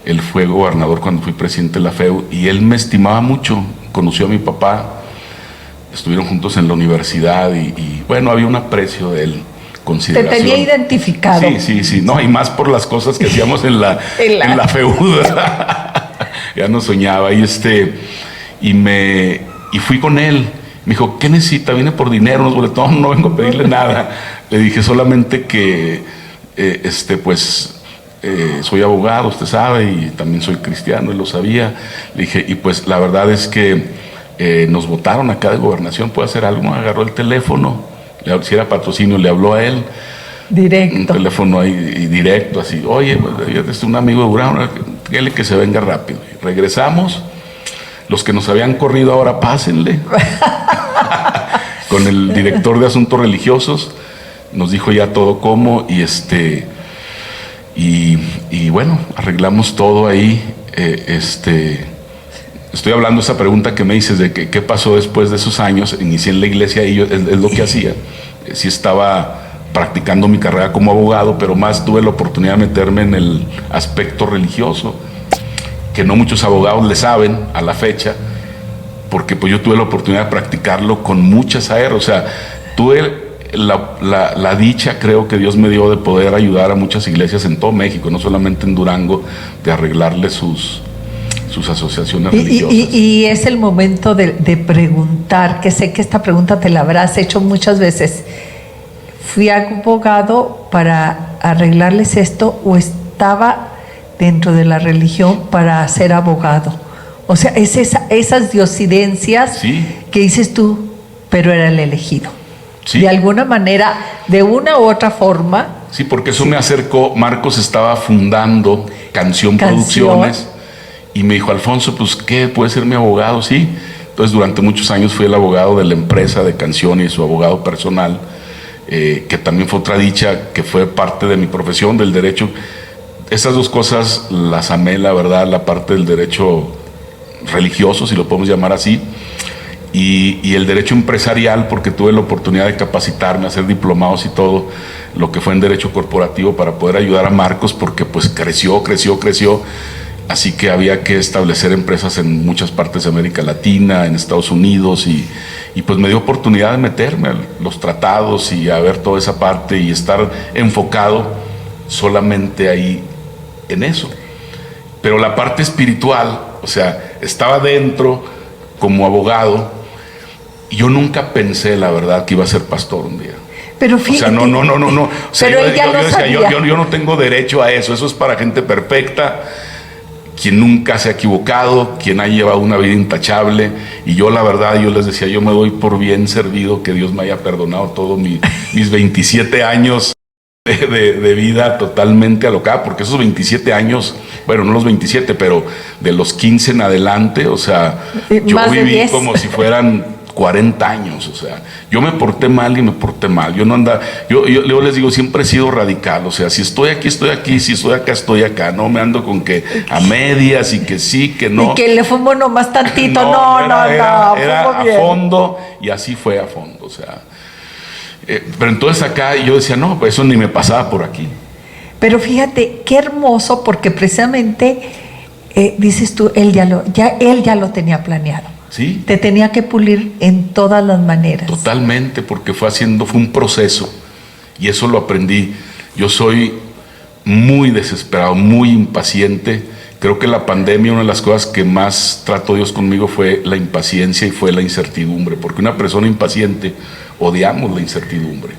Él fue gobernador cuando fui presidente de la FEU y él me estimaba mucho. Conoció a mi papá, estuvieron juntos en la universidad y bueno, había un aprecio de él. Te tenía identificado. Sí, no, y más por las cosas que hacíamos en la FEU. Ya no soñaba y y fui con él. Me dijo, ¿qué necesita? Viene por dinero, unos boletones, no vengo a pedirle nada. Le dije solamente que soy abogado, usted sabe, y también soy cristiano, él lo sabía. Le dije, y pues la verdad es que nos votaron acá de Gobernación, ¿puede hacer algo? Me agarró el teléfono, si era Patrocinio, le habló a él. Directo. Un teléfono ahí directo, así, oye, pues, un amigo de Durango, dígale que se venga rápido. Y regresamos, los que nos habían corrido ahora pásenle. Con el director de Asuntos Religiosos, nos dijo ya todo cómo, y bueno, arreglamos todo ahí. Estoy hablando de esa pregunta que me dices de qué pasó después de esos años. Inicié en la iglesia y es lo que hacía. Sí estaba practicando mi carrera como abogado, pero más tuve la oportunidad de meterme en el aspecto religioso, que no muchos abogados le saben a la fecha, porque pues yo tuve la oportunidad de practicarlo con muchas AR. O sea, tuve la dicha, creo que Dios me dio, de poder ayudar a muchas iglesias en todo México, no solamente en Durango, de arreglarle sus asociaciones religiosas. Y es el momento de preguntar, que sé que esta pregunta te la habrás hecho muchas veces. ¿Fui abogado para arreglarles esto o estaba dentro de la religión para ser abogado? O sea, es esas diosidencias que dices tú, pero era el elegido. Sí. De alguna manera, de una u otra forma. Sí, porque eso me acercó. Marcos estaba fundando Canción Producciones y me dijo, Alfonso, pues, ¿qué? ¿Puede ser mi abogado? Sí. Entonces, durante muchos años fui el abogado de la empresa de Canción y su abogado personal, que también fue otra dicha, que fue parte de mi profesión, del derecho. Esas dos cosas las amé, la verdad, la parte del derecho religioso, si lo podemos llamar así, y el derecho empresarial, porque tuve la oportunidad de capacitarme, hacer diplomados y todo, lo que fue en derecho corporativo, para poder ayudar a Marcos, porque pues creció, así que había que establecer empresas en muchas partes de América Latina, en Estados Unidos, y pues me dio oportunidad de meterme a los tratados y a ver toda esa parte y estar enfocado solamente ahí en eso. Pero la parte espiritual, o sea, estaba dentro como abogado, y yo nunca pensé, la verdad, que iba a ser pastor un día. Pero fíjate, o sea, no. O sea, pero yo no tengo derecho a eso. Eso es para gente perfecta, quien nunca se ha equivocado, quien ha llevado una vida intachable. Y yo, la verdad, yo les decía, yo me doy por bien servido, que Dios me haya perdonado todos mis 27 años de vida totalmente alocada, porque esos 27 años, bueno, no los 27, pero de los 15 en adelante, o sea, yo viví como si fueran 40 años. O sea, yo me porté mal y me porté mal. Yo luego les digo, siempre he sido radical. O sea, si estoy aquí, estoy aquí. Si estoy acá, estoy acá. No me ando con que a medias y que sí, que no. Y que le fumo nomás tantito. Era a fondo, y así fue a fondo. O sea, pero entonces acá yo decía, no, pues eso ni me pasaba por aquí. Pero fíjate, qué hermoso, porque precisamente dices tú, él ya lo tenía planeado. ¿Sí? Te tenía que pulir en todas las maneras. Totalmente, porque fue un proceso, y eso lo aprendí. Yo soy muy desesperado, muy impaciente. Creo que la pandemia, una de las cosas que más trató Dios conmigo fue la impaciencia y fue la incertidumbre, porque una persona impaciente, odiamos la incertidumbre.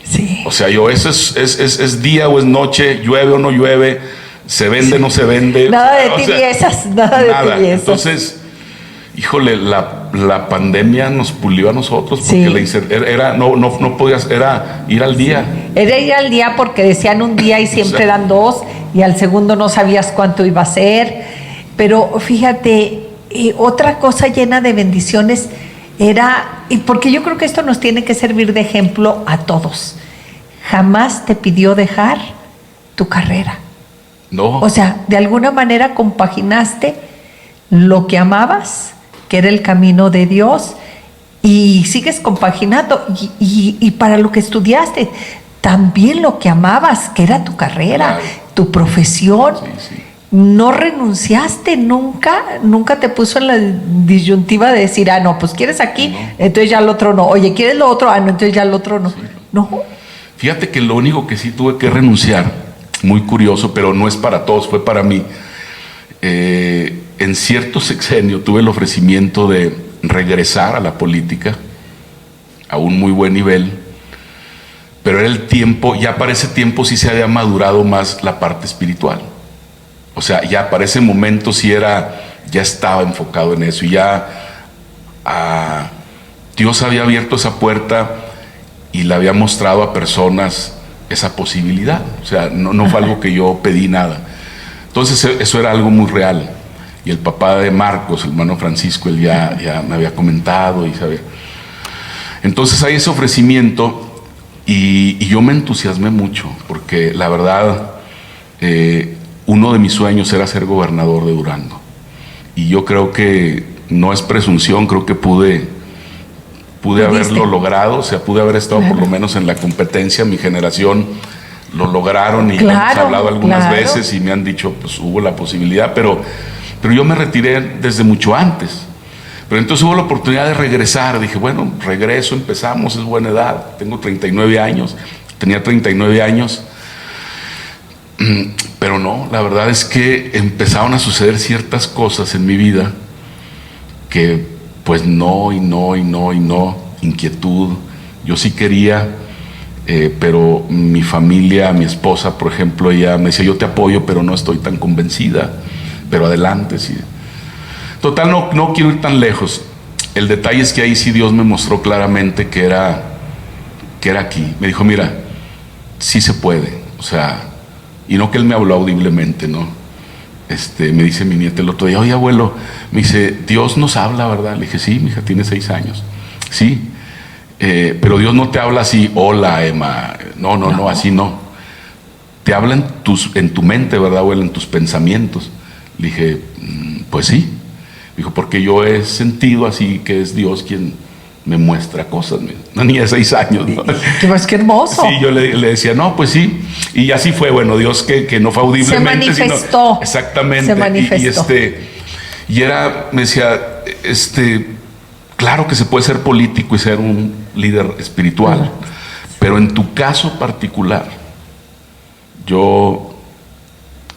Sí. O sea, es día o es noche, llueve o no llueve, se vende o no se vende. Nada de tibiezas, nada de tibiezas. Entonces, Híjole, la pandemia nos pulió a nosotros porque Sí. no podías, era ir al día. Era ir al día porque decían un día y siempre eran dos, y al segundo no sabías cuánto iba a ser. Pero fíjate, otra cosa llena de bendiciones era, y porque yo creo que esto nos tiene que servir de ejemplo a todos, jamás te pidió dejar tu carrera. No. O sea, de alguna manera compaginaste lo que amabas, que era el camino de Dios, y sigues compaginando, y para lo que estudiaste, también lo que amabas, que era tu carrera, Claro. tu profesión. Sí, sí. No renunciaste nunca te puso en la disyuntiva de decir, no, pues quieres aquí, No. entonces ya el otro no. Oye, ¿quieres lo otro? No, entonces ya el otro no. No. Fíjate que lo único que sí tuve que renunciar, muy curioso, pero no es para todos, fue para mí. En cierto sexenio tuve el ofrecimiento de regresar a la política a un muy buen nivel, pero era el tiempo, ya para ese tiempo sí se había madurado más la parte espiritual. O sea, ya para ese momento sí ya estaba enfocado en eso, y ya Dios había abierto esa puerta y le había mostrado a personas esa posibilidad. O sea, no fue algo que yo pedí nada. Entonces eso era algo muy real. Y el papá de Marcos, el hermano Francisco, él ya me había comentado y sabía. Entonces hay ese ofrecimiento, y yo me entusiasmé mucho, porque la verdad, uno de mis sueños era ser gobernador de Durango. Y yo creo que no es presunción, creo que pude haberlo logrado, o sea, pude haber estado por lo menos en la competencia. Mi generación lo lograron, y hemos hablado algunas veces y me han dicho, pues hubo la posibilidad, pero yo me retiré desde mucho antes. Pero entonces hubo la oportunidad de regresar. Dije, bueno, regreso, empezamos, es buena edad. Tengo 39 años, tenía 39 años. Pero no, la verdad es que empezaron a suceder ciertas cosas en mi vida que pues no, inquietud. Yo sí quería, pero mi familia, mi esposa, por ejemplo, ella me decía, yo te apoyo, pero no estoy tan convencida, pero adelante, sí. Total, no quiero ir tan lejos. El detalle es que ahí sí Dios me mostró claramente que era aquí. Me dijo, mira, sí se puede, o sea, y no que Él me habló audiblemente, ¿no? Me dice mi nieta el otro día, oye abuelo, me dice, Dios nos habla, ¿verdad? Le dije, sí, mi hija tiene 6 años. Sí, pero Dios no te habla así, hola Emma, no, así no. Te habla en tu mente, ¿verdad, abuelo? En tus pensamientos. Le dije, pues sí. Dijo, porque yo he sentido así que es Dios quien me muestra cosas. Una niña de 6 años, ¿no? ¡Qué hermoso! Sí, yo le decía, no, pues sí. Y así fue, bueno, Dios que no fue audiblemente. Se manifestó. Sino, exactamente. Se manifestó. Me decía, claro que se puede ser político y ser un líder espiritual, pero en tu caso particular, yo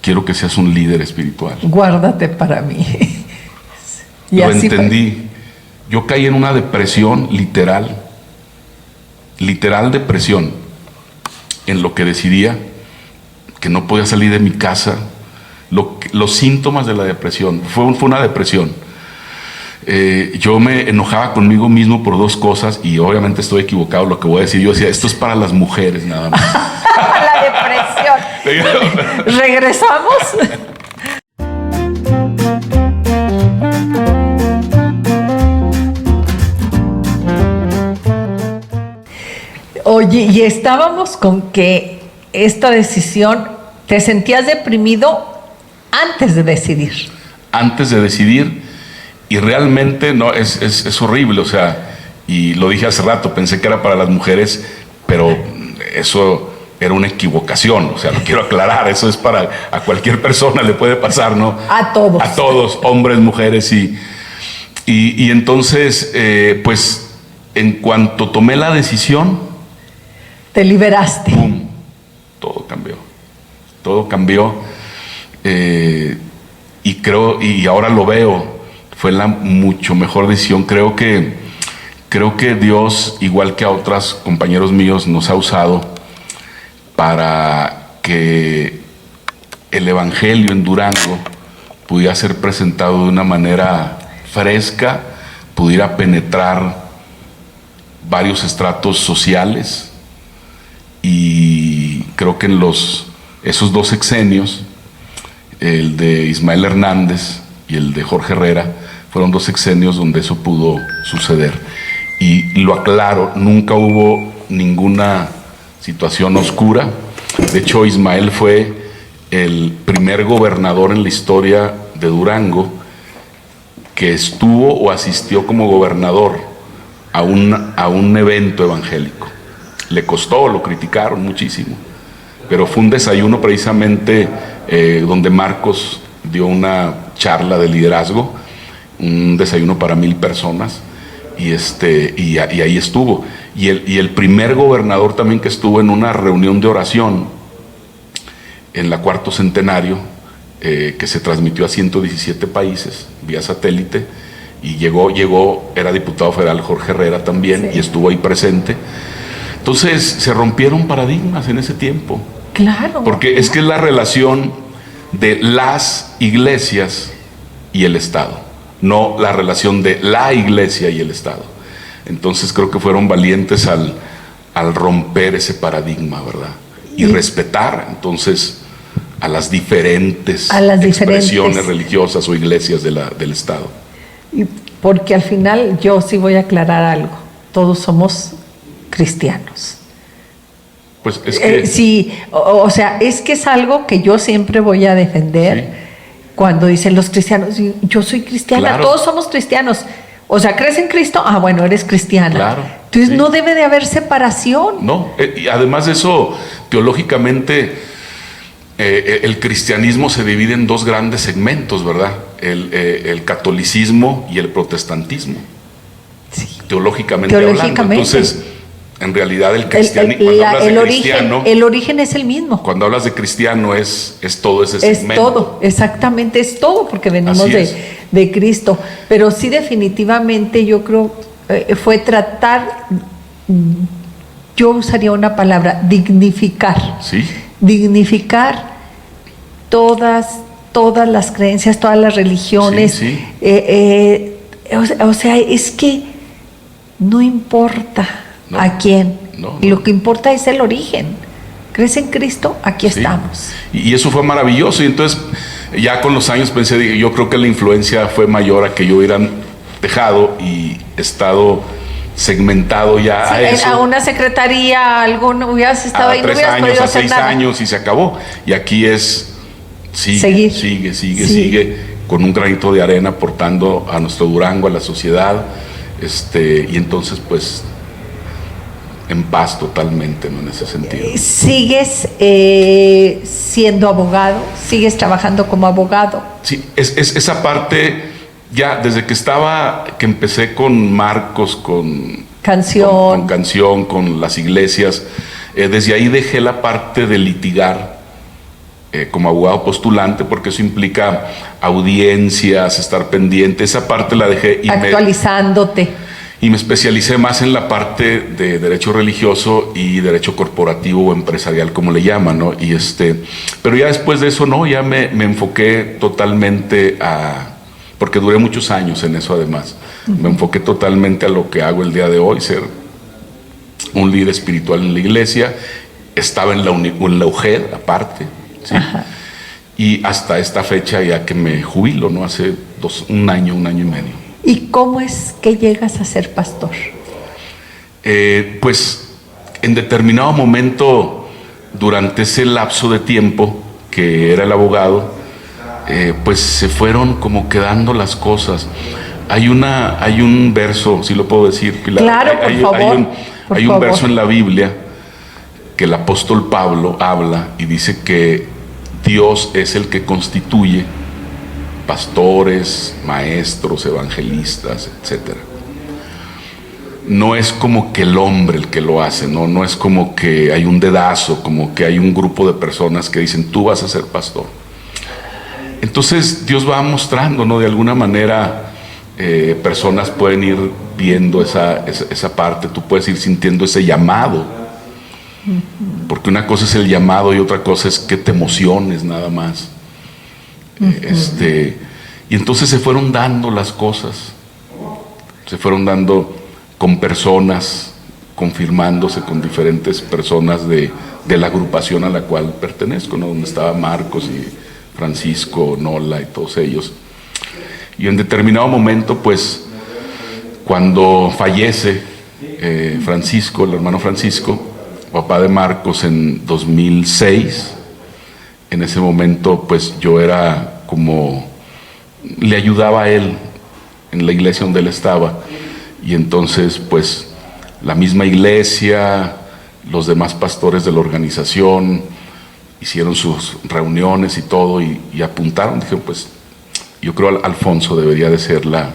quiero que seas un líder espiritual. Guárdate para mí. Lo entendí. Yo caí en una depresión literal depresión, en lo que decidía, que no podía salir de mi casa. Los síntomas de la depresión, fue una depresión. Yo me enojaba conmigo mismo por 2 cosas, y obviamente estoy equivocado lo que voy a decir. Yo decía, esto es para las mujeres nada más. La depresión. ¿Regresamos? Oye, y estábamos con que esta decisión, ¿te sentías deprimido antes de decidir? Antes de decidir, y realmente no, es horrible, o sea, y lo dije hace rato, pensé que era para las mujeres, pero eso era una equivocación, o sea, lo quiero aclarar, eso es a cualquier persona le puede pasar, ¿no? A todos. A todos, hombres, mujeres, y entonces, pues, en cuanto tomé la decisión, te liberaste. ¡Pum! Todo cambió, y creo, y ahora lo veo, fue la mucho mejor decisión. Creo que Dios, igual que a otros compañeros míos, nos ha usado para que el evangelio en Durango pudiera ser presentado de una manera fresca, pudiera penetrar varios estratos sociales, y creo que en esos 2 sexenios, el de Ismael Hernández y el de Jorge Herrera, fueron 2 sexenios donde eso pudo suceder. Y lo aclaro, nunca hubo ninguna situación oscura. De hecho, Ismael fue el primer gobernador en la historia de Durango que estuvo o asistió como gobernador a un evento evangélico. Le costó, lo criticaron muchísimo, pero fue un desayuno precisamente donde Marcos dio una charla de liderazgo, un desayuno para 1000 personas, y ahí estuvo. Y el primer gobernador también que estuvo en una reunión de oración en la Cuarto Centenario, que se transmitió a 117 países vía satélite, y era diputado federal Jorge Herrera también, sí, y estuvo ahí presente. Entonces se rompieron paradigmas en ese tiempo. Claro. Porque es que es la relación de las iglesias y el Estado, no la relación de la iglesia y el Estado. Entonces creo que fueron valientes al romper ese paradigma, ¿verdad? Y respetar entonces a las diferentes expresiones religiosas o iglesias del Estado. Y porque al final yo sí voy a aclarar algo, todos somos cristianos. Pues es que sí, o sea, es que es algo que yo siempre voy a defender, sí, cuando dicen los cristianos, yo soy cristiana, claro, todos somos cristianos. O sea, ¿crees en Cristo? Ah, bueno, eres cristiana. Claro. Entonces sí, no debe de haber separación. No, y además de eso, teológicamente, el cristianismo se divide en 2 grandes segmentos, ¿verdad? El catolicismo y el protestantismo. Sí. Teológicamente hablando. Entonces, en realidad el cristianismo, el origen es el mismo. Cuando hablas de cristiano es todo ese segmento. Es todo, exactamente, es todo, porque venimos de Cristo. Pero sí, definitivamente yo creo fue tratar, yo usaría una palabra, dignificar. Sí. Dignificar todas las creencias, todas las religiones. Sí, sí. O sea, es que no importa a quién. No. Lo que importa es el origen. ¿Crees en Cristo? Aquí sí, estamos. Y eso fue maravilloso. Y entonces, ya con los años pensé, yo creo que la influencia fue mayor a que yo hubiera dejado y estado segmentado ya sí, a eso. A una secretaría, hubieras estado ahí, 3 años, a 6 años y se acabó. Y aquí es sigue con un granito de arena aportando a nuestro Durango, a la sociedad, y entonces pues en paz totalmente, ¿no? En ese sentido. ¿Sigues siendo abogado? ¿Sigues trabajando como abogado? Sí, esa parte, ya desde que empecé con Marcos, con canción, con las iglesias, desde ahí dejé la parte de litigar como abogado postulante, porque eso implica audiencias, estar pendiente, esa parte la dejé. Actualizándote. Y me especialicé más en la parte de derecho religioso y derecho corporativo o empresarial, como le llaman, ¿no? Pero ya después de eso, no, ya me enfoqué totalmente porque duré muchos años en eso además. Uh-huh. Me enfoqué totalmente a lo que hago el día de hoy, ser un líder espiritual en la iglesia. Estaba en la UGED aparte, ¿sí? Y hasta esta fecha ya que me jubilo, ¿no? Hace un año y medio. ¿Y cómo es que llegas a ser pastor? Pues en determinado momento, durante ese lapso de tiempo que era el abogado, pues se fueron como quedando las cosas. Hay un verso, si lo puedo decir, Pilar. Claro, por favor. Hay un verso en la Biblia que el apóstol Pablo habla y dice que Dios es el que constituye pastores, maestros, evangelistas, etcétera. No es como que el hombre el que lo hace, no es como que hay un dedazo, como que hay un grupo de personas que dicen tú vas a ser pastor. Entonces Dios va mostrando, ¿no? De alguna manera personas pueden ir viendo esa parte, tú puedes ir sintiendo ese llamado, porque una cosa es el llamado y otra cosa es que te emociones nada más. Y entonces se fueron dando las cosas, se fueron dando con personas, confirmándose con diferentes personas de la agrupación a la cual pertenezco, ¿no? Donde estaba Marcos y Francisco, Nola y todos ellos. Y en determinado momento, pues, cuando fallece Francisco, el hermano Francisco, papá de Marcos, en 2006, en ese momento, pues yo era como, le ayudaba a él en la iglesia donde él estaba, y entonces, pues, la misma iglesia, los demás pastores de la organización, hicieron sus reuniones y todo, y apuntaron, dijeron, pues, yo creo que Alfonso debería de ser la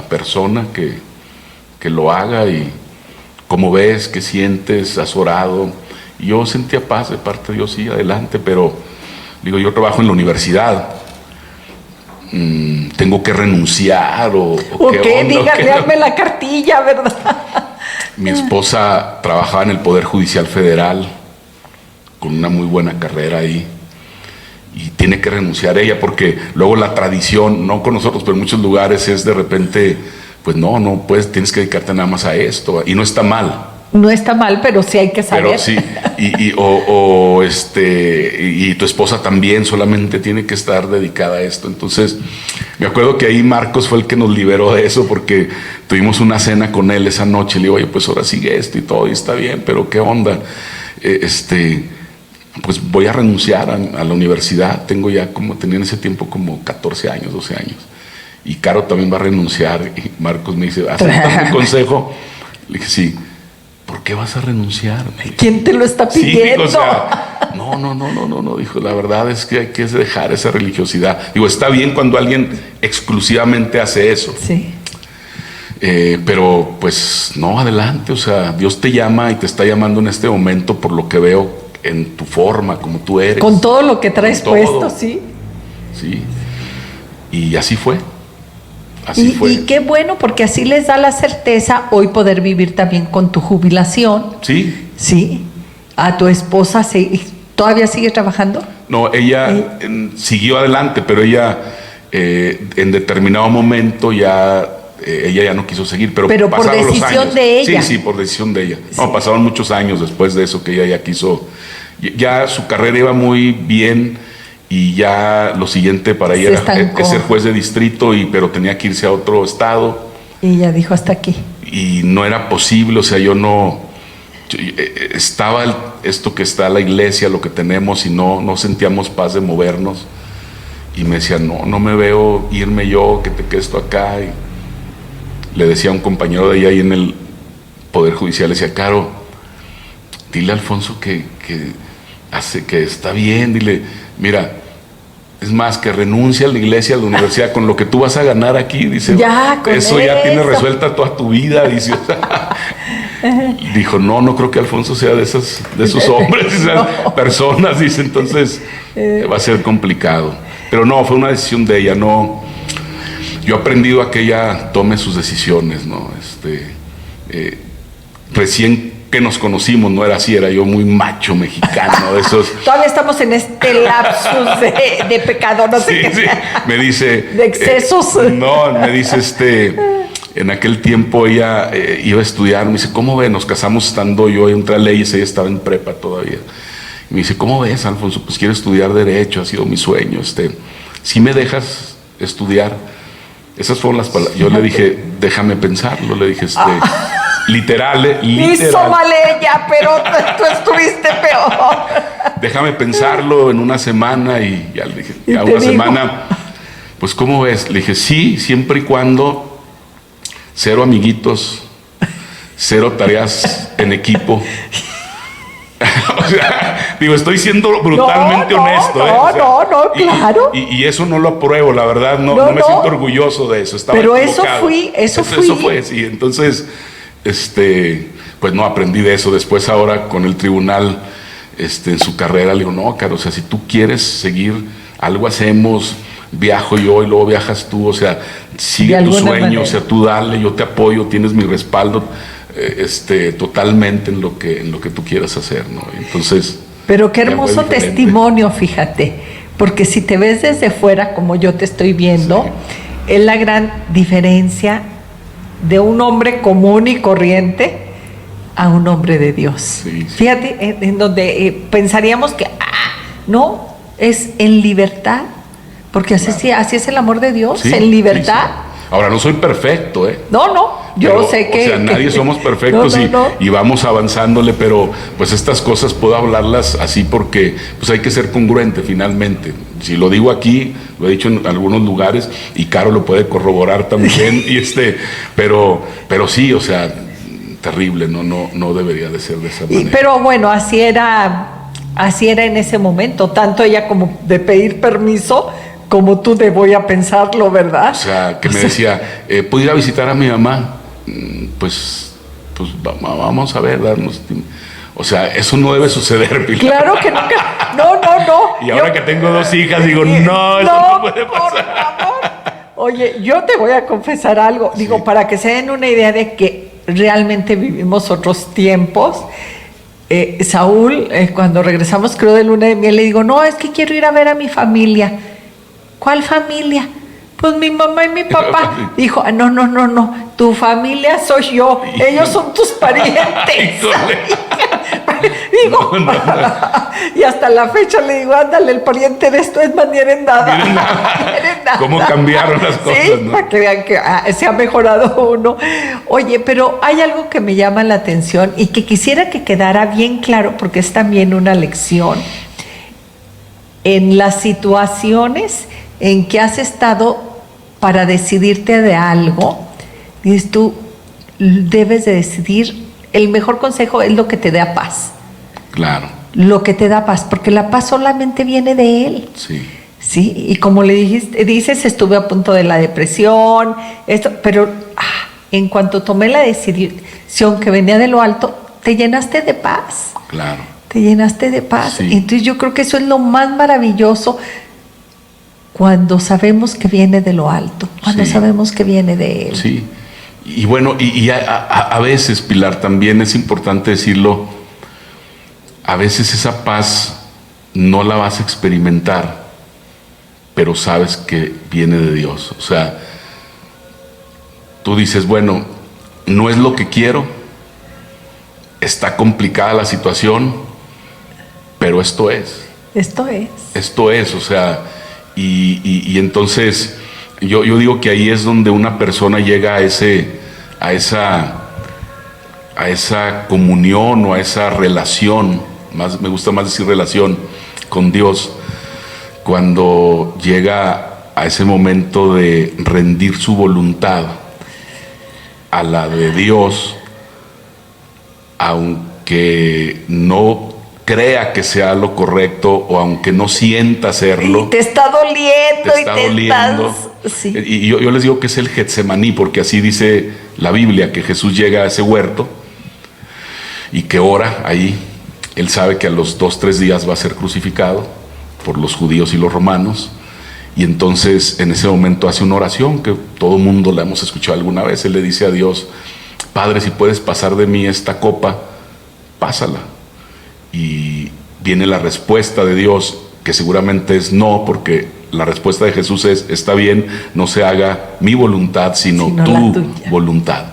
persona que lo haga. Y ¿cómo ves? ¿Qué sientes? ¿Has orado? Y yo sentía paz de parte de Dios, sí, adelante, pero digo, yo trabajo en la universidad, tengo que renunciar o qué, dígale, hazme la cartilla, ¿verdad? Mi esposa trabajaba en el Poder Judicial Federal con una muy buena carrera ahí, y tiene que renunciar ella, porque luego la tradición, no con nosotros, pero en muchos lugares es de repente, pues no puedes, tienes que dedicarte nada más a esto, y no está mal. No está mal, pero sí hay que saber. Pero sí, y tu esposa también solamente tiene que estar dedicada a esto. Entonces, me acuerdo que ahí Marcos fue el que nos liberó de eso, porque tuvimos una cena con él esa noche. Le digo, oye, pues ahora sigue esto y todo, y está bien, pero ¿qué onda? Pues voy a renunciar a la universidad. Tenía en ese tiempo como 14 años, 12 años. Y Caro también va a renunciar. Y Marcos me dice, ¿aceptas mi consejo? Le dije, sí. ¿Por qué vas a renunciar? ¿Quién te lo está pidiendo? Sí, dijo, o sea, no, dijo, la verdad es que hay que dejar esa religiosidad. Digo, está bien cuando alguien exclusivamente hace eso. Sí. Pero pues no, adelante, o sea, Dios te llama y te está llamando en este momento por lo que veo en tu forma, como tú eres. Con todo lo que traes puesto, sí. Sí. Y así fue. Así fue. Y qué bueno, porque así les da la certeza hoy poder vivir también con tu jubilación. Sí. Sí. ¿A tu esposa todavía sigue trabajando? No, ella siguió adelante, pero ella en determinado momento ella ya no quiso seguir. Pero por decisión de ella. Sí, por decisión de ella. Sí. No, pasaron muchos años después de eso que ella ya quiso. Ya su carrera iba muy bien. Y ya lo siguiente para ella es ser juez de distrito, pero tenía que irse a otro estado. Y ella dijo, hasta aquí. Y no era posible, o sea, estaba esto que está la iglesia, lo que tenemos, y no sentíamos paz de movernos. Y me decía, no me veo irme yo, que te quedes tú acá. Y le decía a un compañero de ella ahí en el Poder Judicial, le decía, Caro, dile a Alfonso que está bien, dile, mira, es más, que renuncia a la iglesia, a la universidad, con lo que tú vas a ganar aquí, dice, eso ya tiene resuelta toda tu vida, dice. Dijo, no creo que Alfonso sea de esos hombres, de esas personas, dice, entonces va a ser complicado. Pero no, fue una decisión de ella, no. Yo he aprendido a que ella tome sus decisiones, ¿no? Recién que nos conocimos no era así, era yo muy macho mexicano, de esos. Todavía estamos en este lapsus de pecado, no sé qué. Sí, me dice. De excesos. Me dice en aquel tiempo ella iba a estudiar, me dice, ¿cómo ves? Nos casamos estando yo entre leyes, ella estaba en prepa todavía. Y me dice, ¿cómo ves, Alfonso? Pues quiero estudiar Derecho, ha sido mi sueño. ¿Sí me dejas estudiar? Esas fueron las palabras. Yo le dije, déjame pensarlo, le dije, literal. Hizo mal ella, pero tú estuviste peor. Déjame pensarlo en una semana, y ya le dije, ya una semana, pues ¿cómo ves? Le dije, sí, siempre y cuando 0 amiguitos, 0 tareas en equipo. O sea, digo, estoy siendo brutalmente honesto. Claro. Y eso no lo apruebo, la verdad, no me siento orgulloso de eso. Estaba pero equivocado. Eso fue, sí. Entonces, pues no aprendí de eso. Después, ahora con el tribunal, en su carrera, le digo, no, Caro, o sea, si tú quieres seguir, algo hacemos, viajo yo y luego viajas tú, o sea, sigue tu sueño, o sea, tú dale, yo te apoyo, tienes mi respaldo. Totalmente en lo que tú quieras hacer, ¿no? Entonces. Pero qué hermoso testimonio, fíjate, porque si te ves desde fuera, como yo te estoy viendo, es la gran diferencia de un hombre común y corriente a un hombre de Dios. Sí. Fíjate, en donde pensaríamos que, no, es en libertad, porque así es el amor de Dios, Sí, en libertad. sí, sí. Ahora, no soy perfecto, No, yo pero, sé que... o sea, nadie somos perfectos no. y vamos avanzándole, pero pues estas cosas puedo hablarlas así porque pues hay que ser congruente finalmente. Si lo digo aquí, lo he dicho en algunos lugares y Caro lo puede corroborar también, pero sí, o sea, terrible, no debería de ser de esa manera. Pero bueno, así era en ese momento, tanto ella como de pedir permiso, como tú de voy a pensarlo, ¿verdad? O sea, que me decía, ¿puedo ir a visitar a mi mamá? Pues vamos a ver, darnos tiempo. O sea, eso no debe suceder, Pilar. Claro que nunca. No. Y ahora que tengo 2 hijas, digo, no, eso no puede pasar. Por favor. Oye, yo te voy a confesar algo. Digo, para que se den una idea de que realmente vivimos otros tiempos. Saúl, cuando regresamos, creo, de luna de miel, le digo, no, es que quiero ir a ver a mi familia. ¿Cuál familia? Pues mi mamá y mi papá. Dijo, no, tu familia soy yo, ellos son tus parientes. Digo, No. y hasta la fecha le digo, ándale, el pariente de esto es manera en nada. ¿Cómo cambiaron las cosas? Sí, ¿no? para que vean que se ha mejorado uno. Oye, pero hay algo que me llama la atención y que quisiera que quedara bien claro, porque es también una lección. En las situaciones en que has estado para decidirte de algo, dices tú, debes de decidir, el mejor consejo es lo que te da paz. Claro. Lo que te da paz, porque la paz solamente viene de Él. Sí. Sí, y como le dices, estuve a punto de la depresión, pero en cuanto tomé la decisión que venía de lo alto, te llenaste de paz. Claro. Te llenaste de paz. Sí. Entonces yo creo que eso es lo más maravilloso cuando sabemos que viene de lo alto, cuando Sí. sabemos que viene de Él. Sí. Y bueno, y a veces, Pilar, también es importante decirlo, a veces esa paz no la vas a experimentar, pero sabes que viene de Dios. O sea, tú dices, bueno, no es lo que quiero, está complicada la situación, pero esto es. Esto es. Esto es, o sea, y entonces yo digo que ahí es donde una persona llega a esa comunión o a esa relación, me gusta más decir relación con Dios, cuando llega a ese momento de rendir su voluntad a la de Dios, aunque no crea que sea lo correcto o aunque no sienta hacerlo. Y te está doliendo. Te está doliendo. Sí. Y yo les digo que es el Getsemaní, porque así dice la Biblia, que Jesús llega a ese huerto y que ora ahí. Él sabe que a los 2-3 días va a ser crucificado por los judíos y los romanos. Y entonces en ese momento hace una oración que todo mundo la hemos escuchado alguna vez. Él le dice a Dios, Padre, si puedes pasar de mí esta copa, pásala. Y viene la respuesta de Dios, que seguramente es no, porque la respuesta de Jesús es, está bien, no se haga mi voluntad, sino tu voluntad.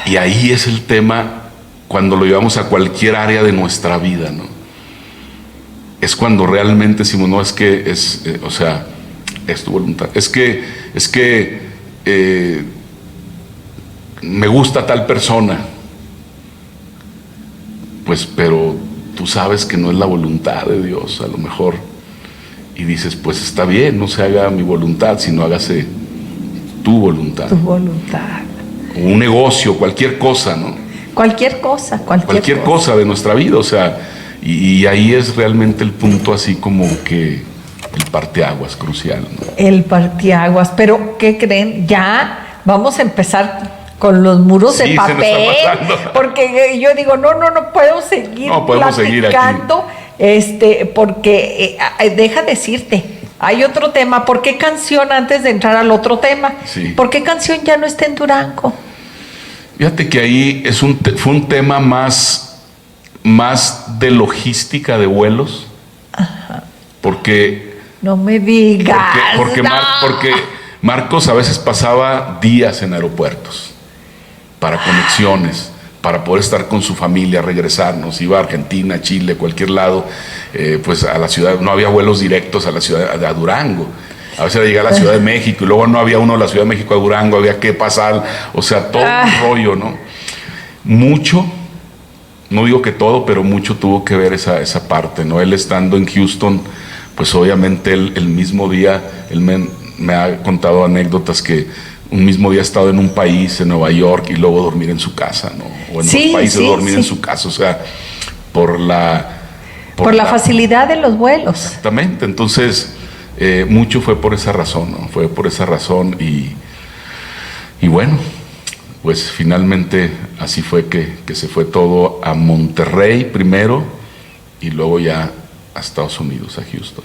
Y ahí es el tema cuando lo llevamos a cualquier área de nuestra vida, ¿no? Es cuando realmente decimos, no, es que es, o sea, es tu voluntad. Es que me gusta tal persona. Pues, pero tú sabes que no es la voluntad de Dios, a lo mejor. Y dices, pues está bien, no se haga mi voluntad, sino hágase tu voluntad. Tu voluntad. Un negocio, cualquier cosa, ¿no? Cualquier cosa. Cualquier cosa de nuestra vida, o sea, y ahí es realmente el punto así como que el parteaguas crucial, ¿no? El parteaguas, pero ¿qué creen? Ya vamos a empezar con los muros de papel, porque yo digo, no puedo seguir platicando, porque deja decirte, hay otro tema. ¿Por qué canción antes de entrar al otro tema? Sí. ¿Por qué canción ya no está en Durango? Fíjate que ahí fue un tema más de logística de vuelos. Ajá. Porque No me digas. Porque, no. porque Marcos a veces pasaba días en aeropuertos para conexiones, para poder estar con su familia, regresarnos. Iba a Argentina, Chile, cualquier lado, pues a la ciudad. No había vuelos directos a la ciudad, a Durango. A veces era llegar a la Ciudad de México y luego no había uno de la Ciudad de México a Durango, había que pasar, o sea, todo un rollo, ¿no? Mucho, no digo que todo, pero mucho tuvo que ver esa parte, ¿no? Él estando en Houston, pues obviamente él, el mismo día, él me ha contado anécdotas que un mismo día ha estado en un país, en Nueva York, y luego dormir en su casa, ¿no? O en dos países dormir en su casa, o sea, por la facilidad de los vuelos. Exactamente, entonces mucho fue por esa razón, ¿no? Fue por esa razón y bueno, pues finalmente así fue que se fue todo a Monterrey primero y luego ya a Estados Unidos, a Houston.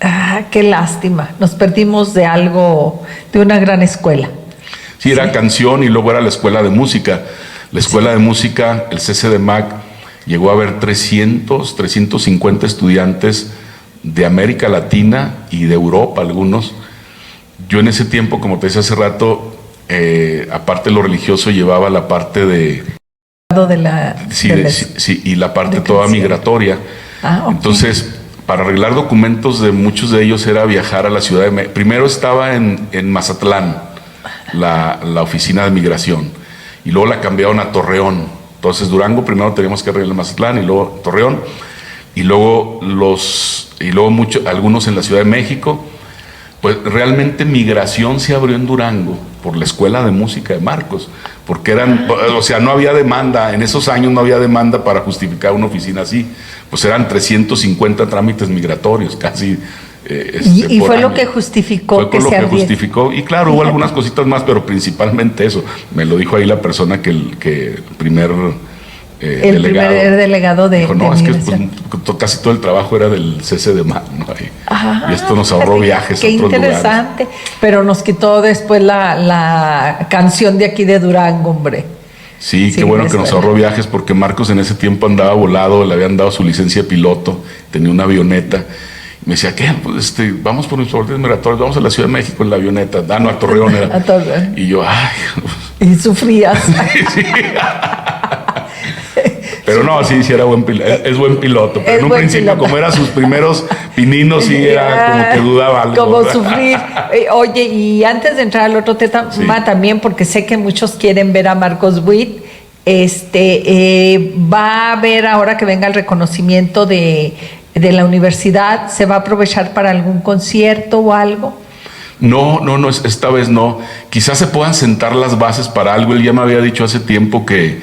Ah, qué lástima, nos perdimos de algo, de una gran escuela. Sí, era canción y luego era la escuela de música. La escuela de música, el CCDMAC, llegó a haber 350 estudiantes de América Latina y de Europa, algunos. Yo en ese tiempo, como te decía hace rato, aparte de lo religioso, llevaba la parte de y la parte toda migratoria. Okay. Entonces, para arreglar documentos de muchos de ellos era viajar a la ciudad de México. Primero estaba en Mazatlán, la oficina de migración, y luego la cambiaron a Torreón. Entonces Durango primero teníamos que arreglar Mazatlán y luego Torreón, y luego algunos en la Ciudad de México. Pues realmente migración se abrió en Durango por la escuela de música de Marcos, porque no había demanda, en esos años no había demanda para justificar una oficina así, pues eran 350 trámites migratorios, casi. Y fue lo que justificó que se abriera. Justificó, y claro, hubo algunas cositas más, pero principalmente eso, me lo dijo ahí la persona que el primer delegado de dijo, no, es que casi todo el trabajo era del CCDMAC, ¿no? Y esto nos ahorró viajes a otros lugares. Qué interesante, pero nos quitó después la canción de aquí de Durango, hombre. Sí, qué bueno que nos ahorró viajes, porque Marcos en ese tiempo andaba volado, le habían dado su licencia de piloto, tenía una avioneta. Me decía, ¿qué? Pues vamos por nuestros órdenes migratorios, vamos a la Ciudad de México en la avioneta, no, a Torreón era. A Torreón. Y yo, ay. Y sufrías. Sí. Pero no, sí era buen piloto, es buen piloto, pero en un principio, como eran sus primeros pininos, sí era como que dudaba algo. Como sufrir. Oye, y antes de entrar al otro tema también, porque sé que muchos quieren ver a Marcos Witt, va a haber, ahora que venga el reconocimiento de la universidad, ¿se va a aprovechar para algún concierto o algo? No, esta vez no. Quizás se puedan sentar las bases para algo. Él ya me había dicho hace tiempo que,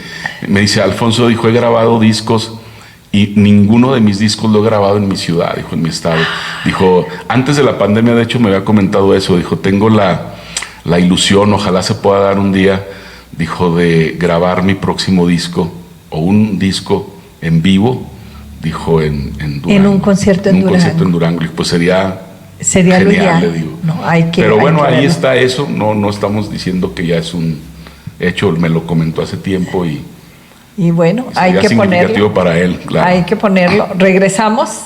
me dice, Alfonso, dijo, he grabado discos y ninguno de mis discos lo he grabado en mi ciudad, dijo, en mi estado. Dijo, antes de la pandemia, de hecho, me había comentado eso. Dijo, tengo la ilusión, ojalá se pueda dar un día, dijo, de grabar mi próximo disco o un disco en vivo, dijo, en Durango. En un concierto en Durango. Un concierto en Durango. Dijo, pues sería genial, lo ideal. Le digo. No, pero bueno, ahí está eso, no estamos diciendo que ya es un hecho, me lo comentó hace tiempo y bueno, hay que ponerlo para él, claro. Hay que ponerlo. Regresamos.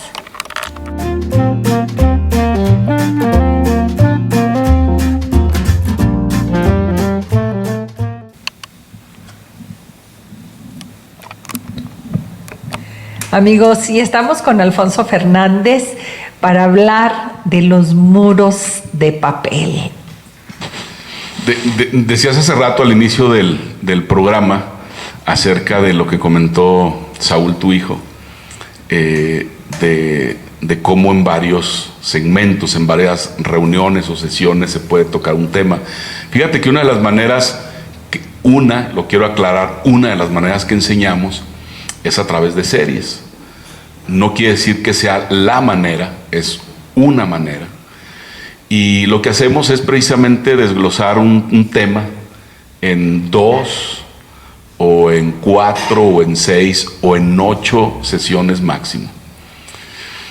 Amigos, y estamos con Alfonso Fernández para hablar de los muros de papel. Decías hace rato al inicio del programa acerca de lo que comentó Saúl, tu hijo, de cómo en varios segmentos, en varias reuniones o sesiones se puede tocar un tema. Fíjate que una de las maneras, lo quiero aclarar, una de las maneras que enseñamos es a través de series. No quiere decir que sea la manera, es una manera. Y lo que hacemos es precisamente desglosar un tema en 2 o en 4 o en 6 o en 8 sesiones máximo.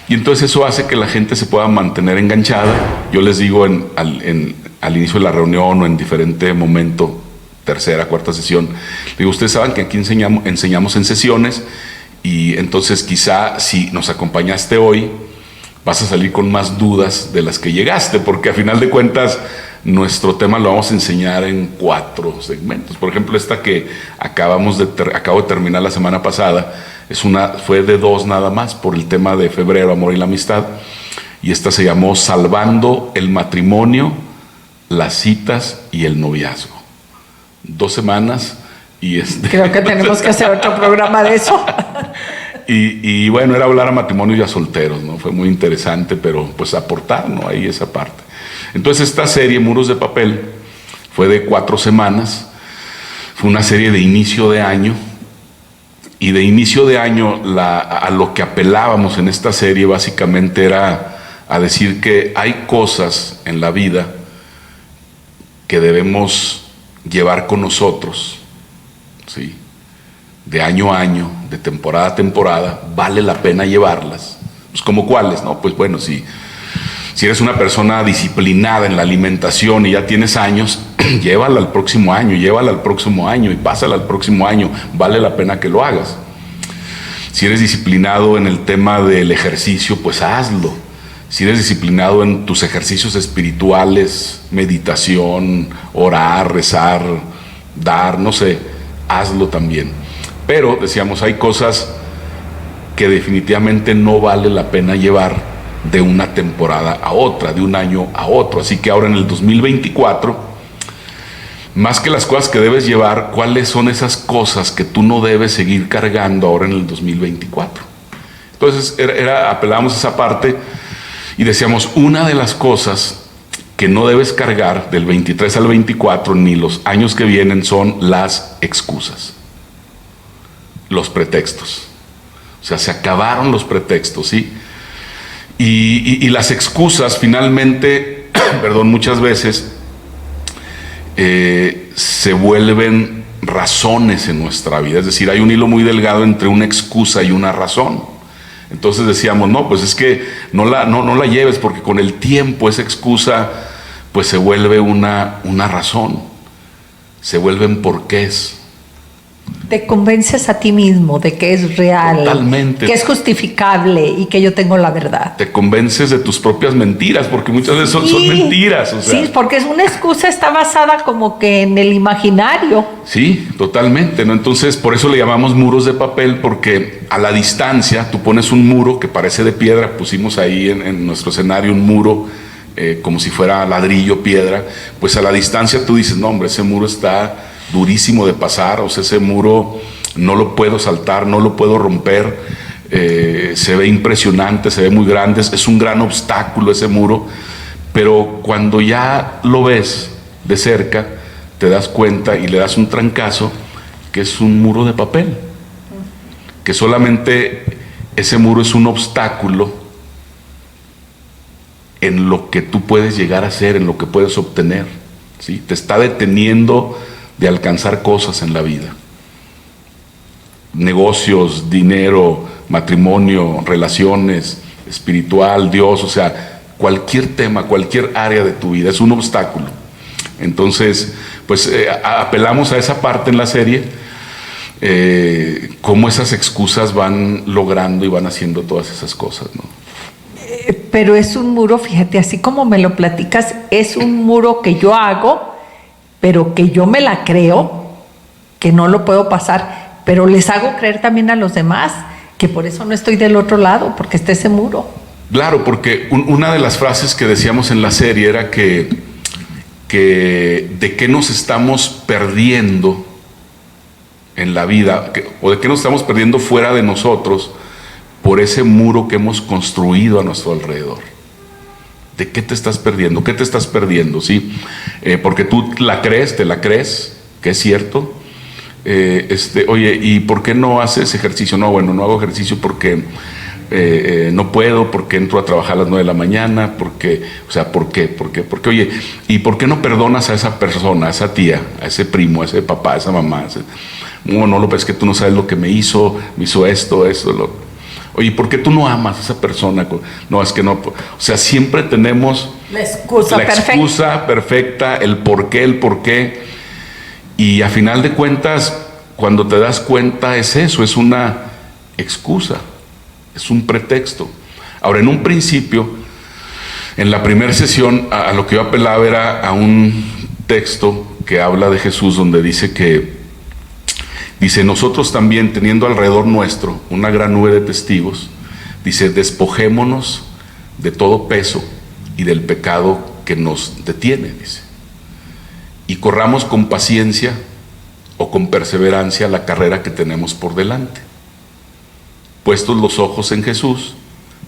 Y entonces eso hace que la gente se pueda mantener enganchada. Yo les digo al inicio de la reunión o en diferente momento, tercera, cuarta sesión, digo, ustedes saben que aquí enseñamos en sesiones, y entonces quizá si nos acompañaste hoy, vas a salir con más dudas de las que llegaste, porque a final de cuentas nuestro tema lo vamos a enseñar en 4 segmentos. Por ejemplo, esta que acabo de terminar la semana pasada, fue de 2 nada más, por el tema de febrero, amor y la amistad, y esta se llamó Salvando el matrimonio, las citas y el noviazgo. 2 semanas y creo que tenemos que hacer otro programa de eso. Y bueno, era hablar a matrimonios y a solteros, ¿no? Fue muy interesante, pero pues aportar, ¿no? Ahí esa parte. Entonces esta serie, Muros de Papel, fue de 4 semanas, fue una serie de inicio de año, y de inicio de año a lo que apelábamos en esta serie básicamente era a decir que hay cosas en la vida que debemos llevar con nosotros, ¿sí? De año a año, de temporada a temporada, vale la pena llevarlas. Pues, ¿como cuáles? No, pues bueno, si eres una persona disciplinada en la alimentación y ya tienes años, llévala al próximo año y pásala al próximo año, vale la pena que lo hagas. Si eres disciplinado en el tema del ejercicio, pues hazlo. Si eres disciplinado en tus ejercicios espirituales, meditación, orar, rezar, dar, no sé, hazlo también. Pero, decíamos, hay cosas que definitivamente no vale la pena llevar de una temporada a otra, de un año a otro. Así que ahora en el 2024, más que las cosas que debes llevar, ¿cuáles son esas cosas que tú no debes seguir cargando ahora en el 2024? Entonces apelábamos a esa parte y decíamos, una de las cosas que no debes cargar del 23 al 24 ni los años que vienen son las excusas, los pretextos. O sea, se acabaron los pretextos, ¿sí? Y las excusas finalmente, muchas veces se vuelven razones en nuestra vida. Es decir, hay un hilo muy delgado entre una excusa y una razón. Entonces decíamos, no, pues es que no la lleves, porque con el tiempo esa excusa pues se vuelve una razón, se vuelven porqués. Te convences a ti mismo de que es real, totalmente, que es justificable y que yo tengo la verdad. Te convences de tus propias mentiras, porque muchas veces son mentiras. O sea, sí, porque es una excusa, está basada como que en el imaginario. Sí, totalmente, ¿no? Entonces, por eso le llamamos muros de papel, porque a la distancia tú pones un muro que parece de piedra. Pusimos ahí en nuestro escenario un muro como si fuera ladrillo, piedra. Pues a la distancia tú dices, no, hombre, ese muro está durísimo de pasar, o sea, ese muro no lo puedo saltar, no lo puedo romper, se ve impresionante, se ve muy grande, es un gran obstáculo ese muro, pero cuando ya lo ves de cerca, te das cuenta y le das un trancazo que es un muro de papel, que solamente ese muro es un obstáculo en lo que tú puedes llegar a ser, en lo que puedes obtener, ¿sí? Te está deteniendo de alcanzar cosas en la vida. Negocios, dinero, matrimonio, relaciones, espiritual, Dios, o sea, cualquier tema, cualquier área de tu vida es un obstáculo. Entonces, pues apelamos a esa parte en la serie, cómo esas excusas van logrando y van haciendo todas esas cosas, ¿no? Pero es un muro, fíjate, así como me lo platicas, es un muro que yo hago, pero que yo me la creo, que no lo puedo pasar, pero les hago creer también a los demás que por eso no estoy del otro lado, porque está ese muro. Claro, porque una de las frases que decíamos en la serie era que de qué nos estamos perdiendo en la vida, o de qué nos estamos perdiendo fuera de nosotros por ese muro que hemos construido a nuestro alrededor. ¿De qué te estás perdiendo? ¿Qué te estás perdiendo? ¿Sí? Porque tú te la crees, que es cierto. Oye, ¿y por qué no haces ejercicio? No, bueno, no hago ejercicio porque no puedo, porque entro a trabajar a las 9 de la mañana, porque, o sea, ¿por qué? Porque, oye, ¿y por qué no perdonas a esa persona, a esa tía, a ese primo, a ese papá, a esa mamá? No, López, es que tú no sabes lo que me hizo esto, Oye, ¿por qué tú no amas a esa persona? No, es que no. O sea, siempre tenemos la excusa perfecta, el por qué. Y a final de cuentas, cuando te das cuenta, es eso, es una excusa, es un pretexto. Ahora, en un principio, en la primera sesión, a lo que yo apelaba era a un texto que habla de Jesús, donde dice, nosotros también, teniendo alrededor nuestro una gran nube de testigos, dice, despojémonos de todo peso y del pecado que nos detiene, dice, y corramos con paciencia o con perseverancia la carrera que tenemos por delante, puestos los ojos en Jesús,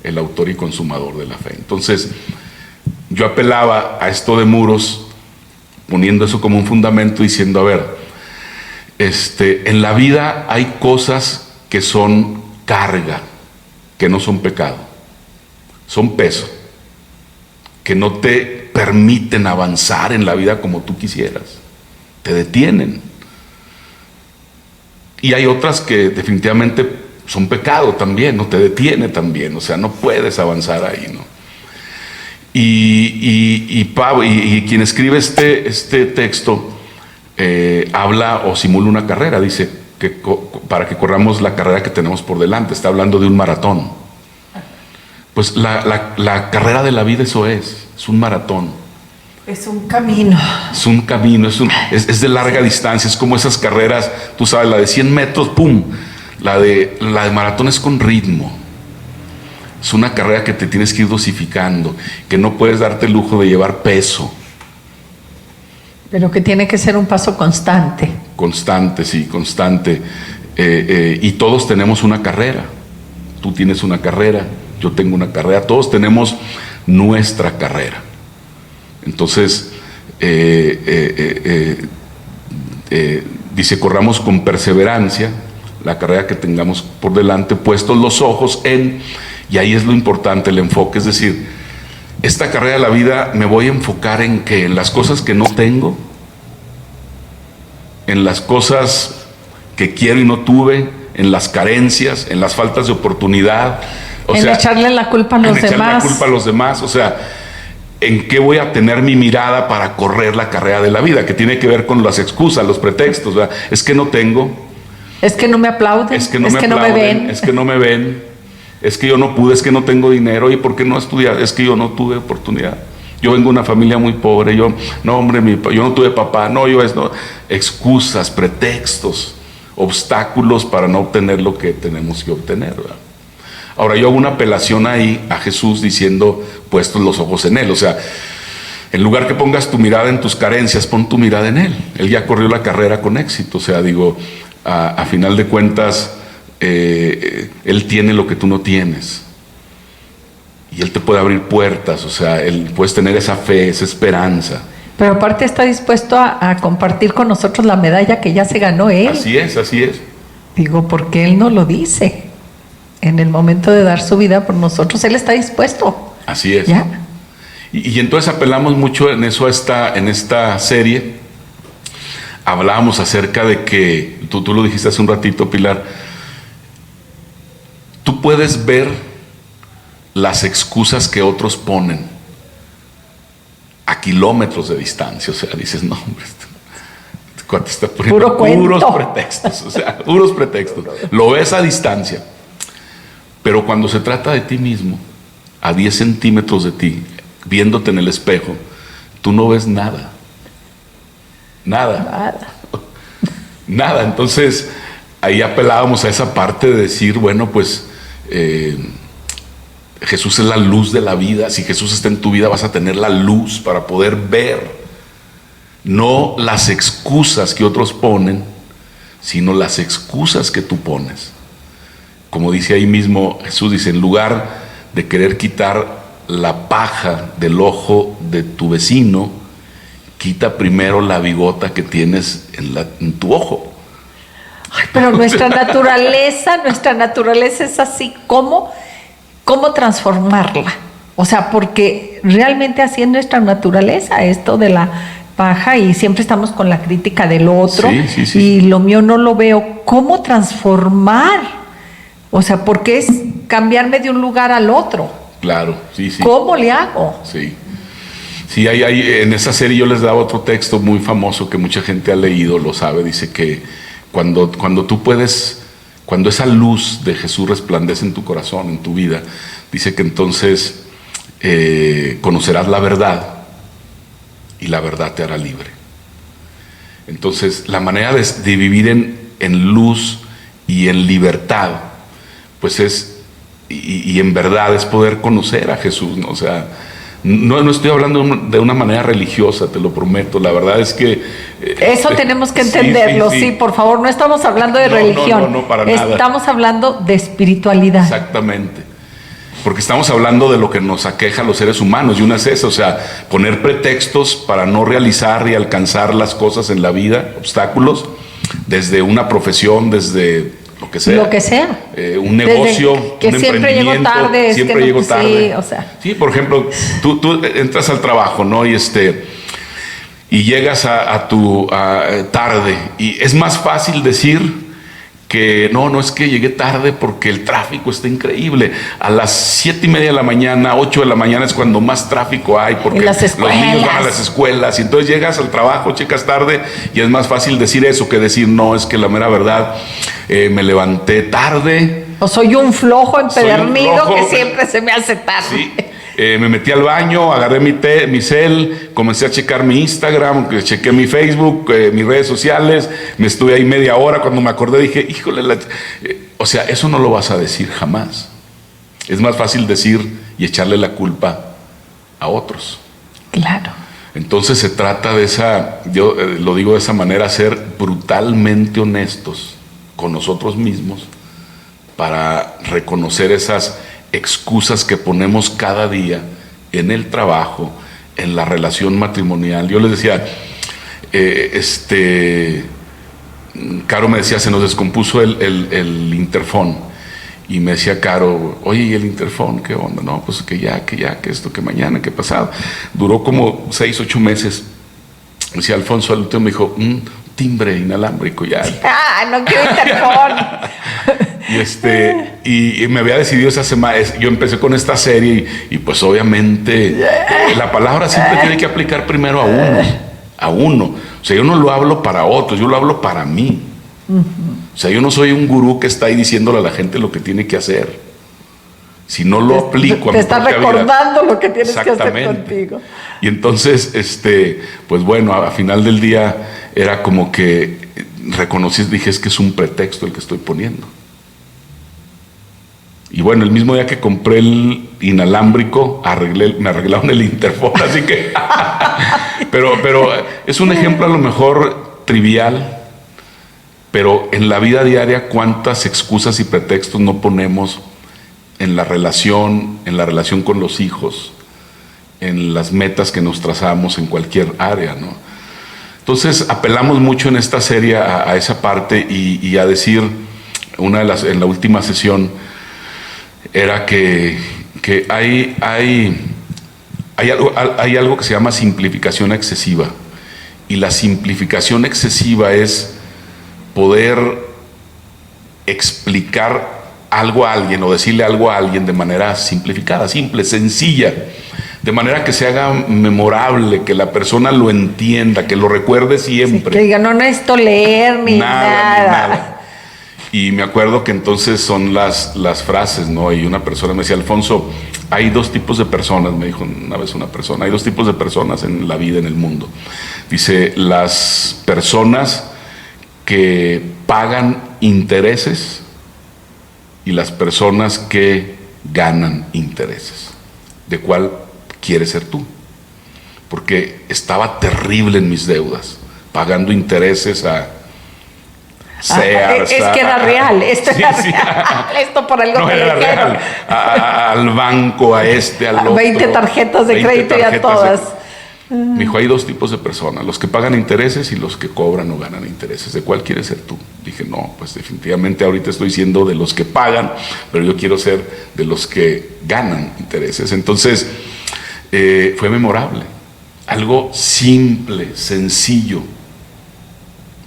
el autor y consumador de la fe. Entonces, yo apelaba a esto de muros, poniendo eso como un fundamento, diciendo, a ver, en la vida hay cosas que son carga, que no son pecado, son peso, que no te permiten avanzar en la vida como tú quisieras, te detienen. Y hay otras que definitivamente son pecado también, no te detiene también, o sea, no puedes avanzar ahí, ¿no? Y quien escribe este texto habla o simula una carrera, dice que para que corramos la carrera que tenemos por delante, está hablando de un maratón. Pues la carrera de la vida eso es un maratón. Es un camino. Es un camino, es de larga distancia, es como esas carreras, tú sabes, la de 100 metros, ¡pum! La de maratón es con ritmo. Es una carrera que te tienes que ir dosificando, que no puedes darte el lujo de llevar peso. Pero que tiene que ser un paso constante. Constante, sí, constante. Y todos tenemos una carrera. Tú tienes una carrera, yo tengo una carrera, todos tenemos nuestra carrera. Entonces, dice, corramos con perseverancia la carrera que tengamos por delante, puestos los ojos y ahí es lo importante, el enfoque, es decir, esta carrera de la vida me voy a enfocar en ¿qué? En las cosas que no tengo, en las cosas que quiero y no tuve, en las carencias, en las faltas de oportunidad, echarle la culpa a los demás. Echarle la culpa a los demás, o sea, ¿en qué voy a tener mi mirada para correr la carrera de la vida? Que tiene que ver con las excusas, los pretextos, ¿verdad? Es que no tengo. Es que no me aplauden. Es que no me ven. Es que no me ven. Es que yo no pude, es que no tengo dinero. ¿Y por qué no estudiar? Es que yo no tuve oportunidad. Yo vengo de una familia muy pobre. Yo no tuve papá. No, excusas, pretextos, obstáculos para no obtener lo que tenemos que obtener, ¿verdad? Ahora yo hago una apelación ahí a Jesús diciendo, puestos los ojos en Él. O sea, en lugar que pongas tu mirada en tus carencias, pon tu mirada en Él. Él ya corrió la carrera con éxito. O sea, digo, a final de cuentas, Él tiene lo que tú no tienes. Y Él te puede abrir puertas. O sea, puedes tener esa fe, esa esperanza. Pero aparte está dispuesto a compartir con nosotros la medalla que ya se ganó Él. Así es, así es. Digo, porque Él no lo dice. En el momento de dar su vida por nosotros, Él está dispuesto. Así es. ¿Ya? Y entonces apelamos mucho en eso en esta serie. Hablábamos acerca de que, tú lo dijiste hace un ratito, Pilar, tú puedes ver las excusas que otros ponen a kilómetros de distancia. O sea, dices, no, hombre, este cuate está poniendo puros pretextos. O sea, puros pretextos. Lo ves a distancia. Pero cuando se trata de ti mismo, a 10 centímetros de ti, viéndote en el espejo, tú no ves nada. Nada. Entonces, ahí apelábamos a esa parte de decir, bueno, pues Jesús es la luz de la vida. Si Jesús está en tu vida, vas a tener la luz para poder ver. No las excusas que otros ponen, sino las excusas que tú pones. Como dice ahí mismo Jesús, dice, en lugar de querer quitar la paja del ojo de tu vecino, quita primero la bigota que tienes en tu ojo. Ay, pero nuestra naturaleza es así. ¿Cómo transformarla? O sea, porque realmente así es nuestra naturaleza, esto de la paja, y siempre estamos con la crítica del otro. Sí. Y lo mío no lo veo. ¿Cómo transformar? O sea, porque es cambiarme de un lugar al otro. Claro, sí. ¿Cómo le hago? Sí, en esa serie yo les daba otro texto muy famoso que mucha gente ha leído, lo sabe. Dice que cuando cuando esa luz de Jesús resplandece en tu corazón, en tu vida, dice que entonces conocerás la verdad y la verdad te hará libre. Entonces, la manera de vivir en luz y en libertad, pues es, y en verdad es poder conocer a Jesús, ¿no? O sea, no estoy hablando de una manera religiosa, te lo prometo. La verdad es que eso tenemos que entenderlo, sí, por favor. No estamos hablando de religión, no, para nada. Estamos hablando de espiritualidad. Exactamente. Porque estamos hablando de lo que nos aqueja a los seres humanos, y una es eso, o sea, poner pretextos para no realizar y alcanzar las cosas en la vida, obstáculos, desde una profesión, desde lo que sea. Lo que sea. Un negocio, que un siempre llego tarde. Siempre llego tarde. Sí, o sea. Sí, por ejemplo, tú entras al trabajo, ¿no? Y llegas a tu tarde, y es más fácil decir que no es que llegué tarde porque el tráfico está increíble. A las 7:30 de la mañana, 8 de la mañana es cuando más tráfico hay, porque los niños van a las escuelas, y entonces llegas al trabajo, checas tarde, y es más fácil decir eso que decir, no, es que la mera verdad, me levanté tarde. O soy un flojo empedernido que siempre se me hace tarde. Sí. Me metí al baño, agarré mi cel, comencé a checar mi Instagram, chequé mi Facebook, mis redes sociales, me estuve ahí media hora. Cuando me acordé dije, híjole, o sea, eso no lo vas a decir jamás. Es más fácil decir y echarle la culpa a otros. Claro. Entonces se trata de yo lo digo de esa manera, ser brutalmente honestos con nosotros mismos para reconocer esas excusas que ponemos cada día en el trabajo, en la relación matrimonial. Yo les decía, Caro me decía, se nos descompuso el interfón, y me decía Caro, oye, ¿y el interfón qué onda? No, pues que esto, que mañana, que pasado. Duró como 6, 8 meses. Me decía Alfonso, al último me dijo, timbre inalámbrico ya. No quiero interfón. Y me había decidido esa semana. Yo empecé con esta serie y pues obviamente la palabra siempre tiene que aplicar primero a uno. O sea, yo no lo hablo para otros, yo lo hablo para mí. O sea, yo no soy un gurú que está ahí diciéndole a la gente lo que tiene que hacer. Si no lo aplico a mi propia vida. Te está recordando lo que tienes que hacer contigo. Y entonces, pues bueno, a final del día era como que reconocí, dije, es que es un pretexto el que estoy poniendo. Y bueno, el mismo día que compré el inalámbrico, me arreglaron el interfón, así que... pero es un ejemplo a lo mejor trivial, pero en la vida diaria, ¿cuántas excusas y pretextos no ponemos en la relación con los hijos, en las metas que nos trazamos en cualquier área, ¿no? Entonces, apelamos mucho en esta serie a esa parte y a decir, en la última sesión, era que hay algo que se llama simplificación excesiva, y la simplificación excesiva es poder explicar algo a alguien o decirle algo a alguien de manera simplificada, simple, sencilla, de manera que se haga memorable, que la persona lo entienda, que lo recuerde siempre. Sí, que diga, no necesito leer ni nada. Y me acuerdo que entonces son las frases, ¿no? Y una persona me decía, Alfonso, hay 2 tipos de personas, me dijo una vez una persona, hay 2 tipos de personas en la vida, en el mundo. Dice, las personas que pagan intereses y las personas que ganan intereses. ¿De cuál quieres ser tú? Porque estaba terrible en mis deudas, pagando intereses a... es que era real, esto era real, esto por algo que le dijeron. Al banco, al otro. 20 tarjetas de crédito y a todas. Me dijo, hay 2 tipos de personas, los que pagan intereses y los que cobran o ganan intereses. ¿De cuál quieres ser tú? Dije, no, pues definitivamente ahorita estoy siendo de los que pagan, pero yo quiero ser de los que ganan intereses. Entonces, fue memorable. Algo simple, sencillo.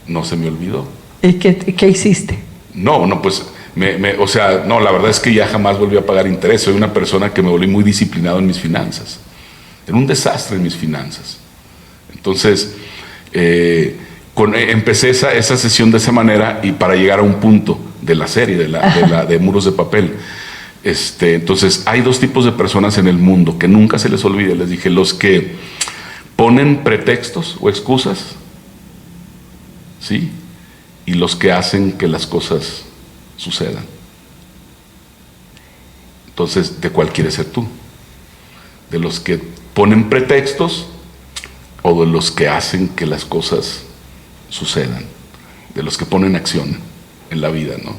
No se me olvidó. ¿Y qué hiciste? No, pues, la verdad es que ya jamás volví a pagar interés. Soy una persona que me volví muy disciplinado en mis finanzas. Era un desastre en mis finanzas. Entonces, empecé esa sesión de esa manera, y para llegar a un punto, de la serie, de Muros de Papel. Entonces, hay dos tipos de personas en el mundo que nunca se les olvide. Les dije, los que ponen pretextos o excusas, ¿sí? Y los que hacen que las cosas sucedan. Entonces, ¿de cuál quieres ser tú? ¿De los que ponen pretextos o de los que hacen que las cosas sucedan? De los que ponen acción en la vida, ¿no?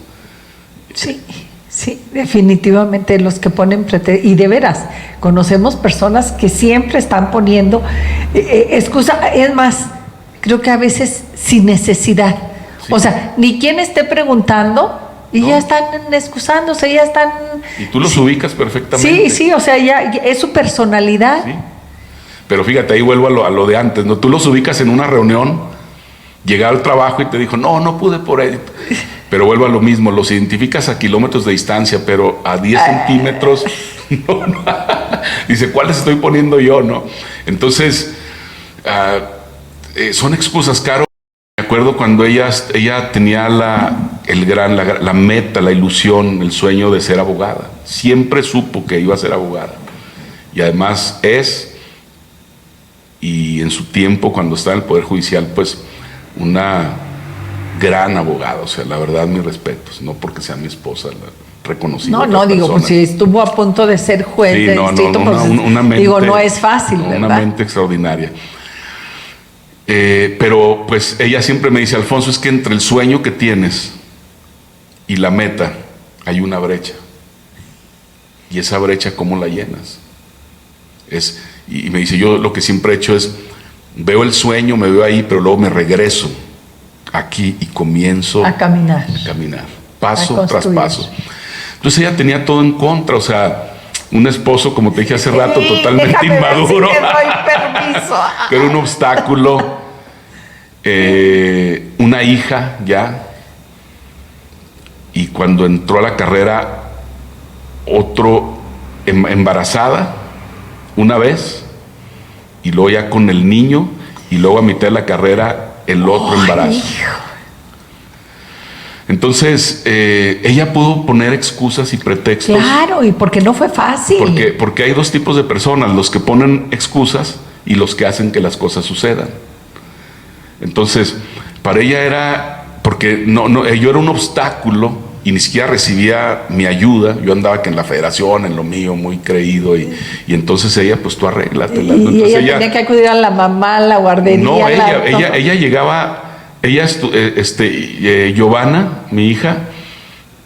Sí, sí, definitivamente los que ponen pretextos. Y de veras, conocemos personas que siempre están poniendo excusa. Es más, creo que a veces sin necesidad. Sí. O sea, ni quien esté preguntando y no, ya están excusándose, ya están... Y tú los ubicas perfectamente. Sí, sí, o sea, ya es su personalidad. Sí. Pero fíjate, ahí vuelvo a lo de antes, ¿no? Tú los ubicas en una reunión, llega al trabajo y te dijo, no pude por ahí. Pero vuelvo a lo mismo, los identificas a kilómetros de distancia, pero a 10 centímetros, no. Dice, ¿cuáles estoy poniendo yo, no? Entonces, son excusas, Caro. Me acuerdo cuando ella tenía la meta, la ilusión, el sueño de ser abogada. Siempre supo que iba a ser abogada. Y además y en su tiempo, cuando estaba en el Poder Judicial, pues una gran abogada. O sea, la verdad, mis respetos. No porque sea mi esposa, reconocida. No, digo, pues si estuvo a punto de ser juez de distrito, una mente, digo, no es fácil, ¿verdad? Una mente extraordinaria. Pero pues ella siempre me dice, Alfonso, es que entre el sueño que tienes y la meta hay una brecha. Y esa brecha, ¿cómo la llenas? Y me dice, yo lo que siempre he hecho es, veo el sueño, me veo ahí, pero luego me regreso aquí y comienzo a caminar, paso tras paso. Entonces ella tenía todo en contra, o sea, un esposo, como te dije hace rato, totalmente inmaduro. Ver si te doy permiso. Pero un obstáculo, una hija ya, y cuando entró a la carrera, embarazada, una vez, y luego ya con el niño, y luego a mitad de la carrera, el otro embarazo. Hijo. Entonces, ella pudo poner excusas y pretextos. Claro, y porque no fue fácil. Porque hay dos tipos de personas, los que ponen excusas y los que hacen que las cosas sucedan. Entonces, para ella era, porque yo era un obstáculo y ni siquiera recibía mi ayuda. Yo andaba que en la federación, en lo mío, muy creído, y entonces ella, pues tú arréglatela. Y entonces ella tenía que acudir a la mamá, a la guardería. No, ella llegaba... Giovanna, mi hija,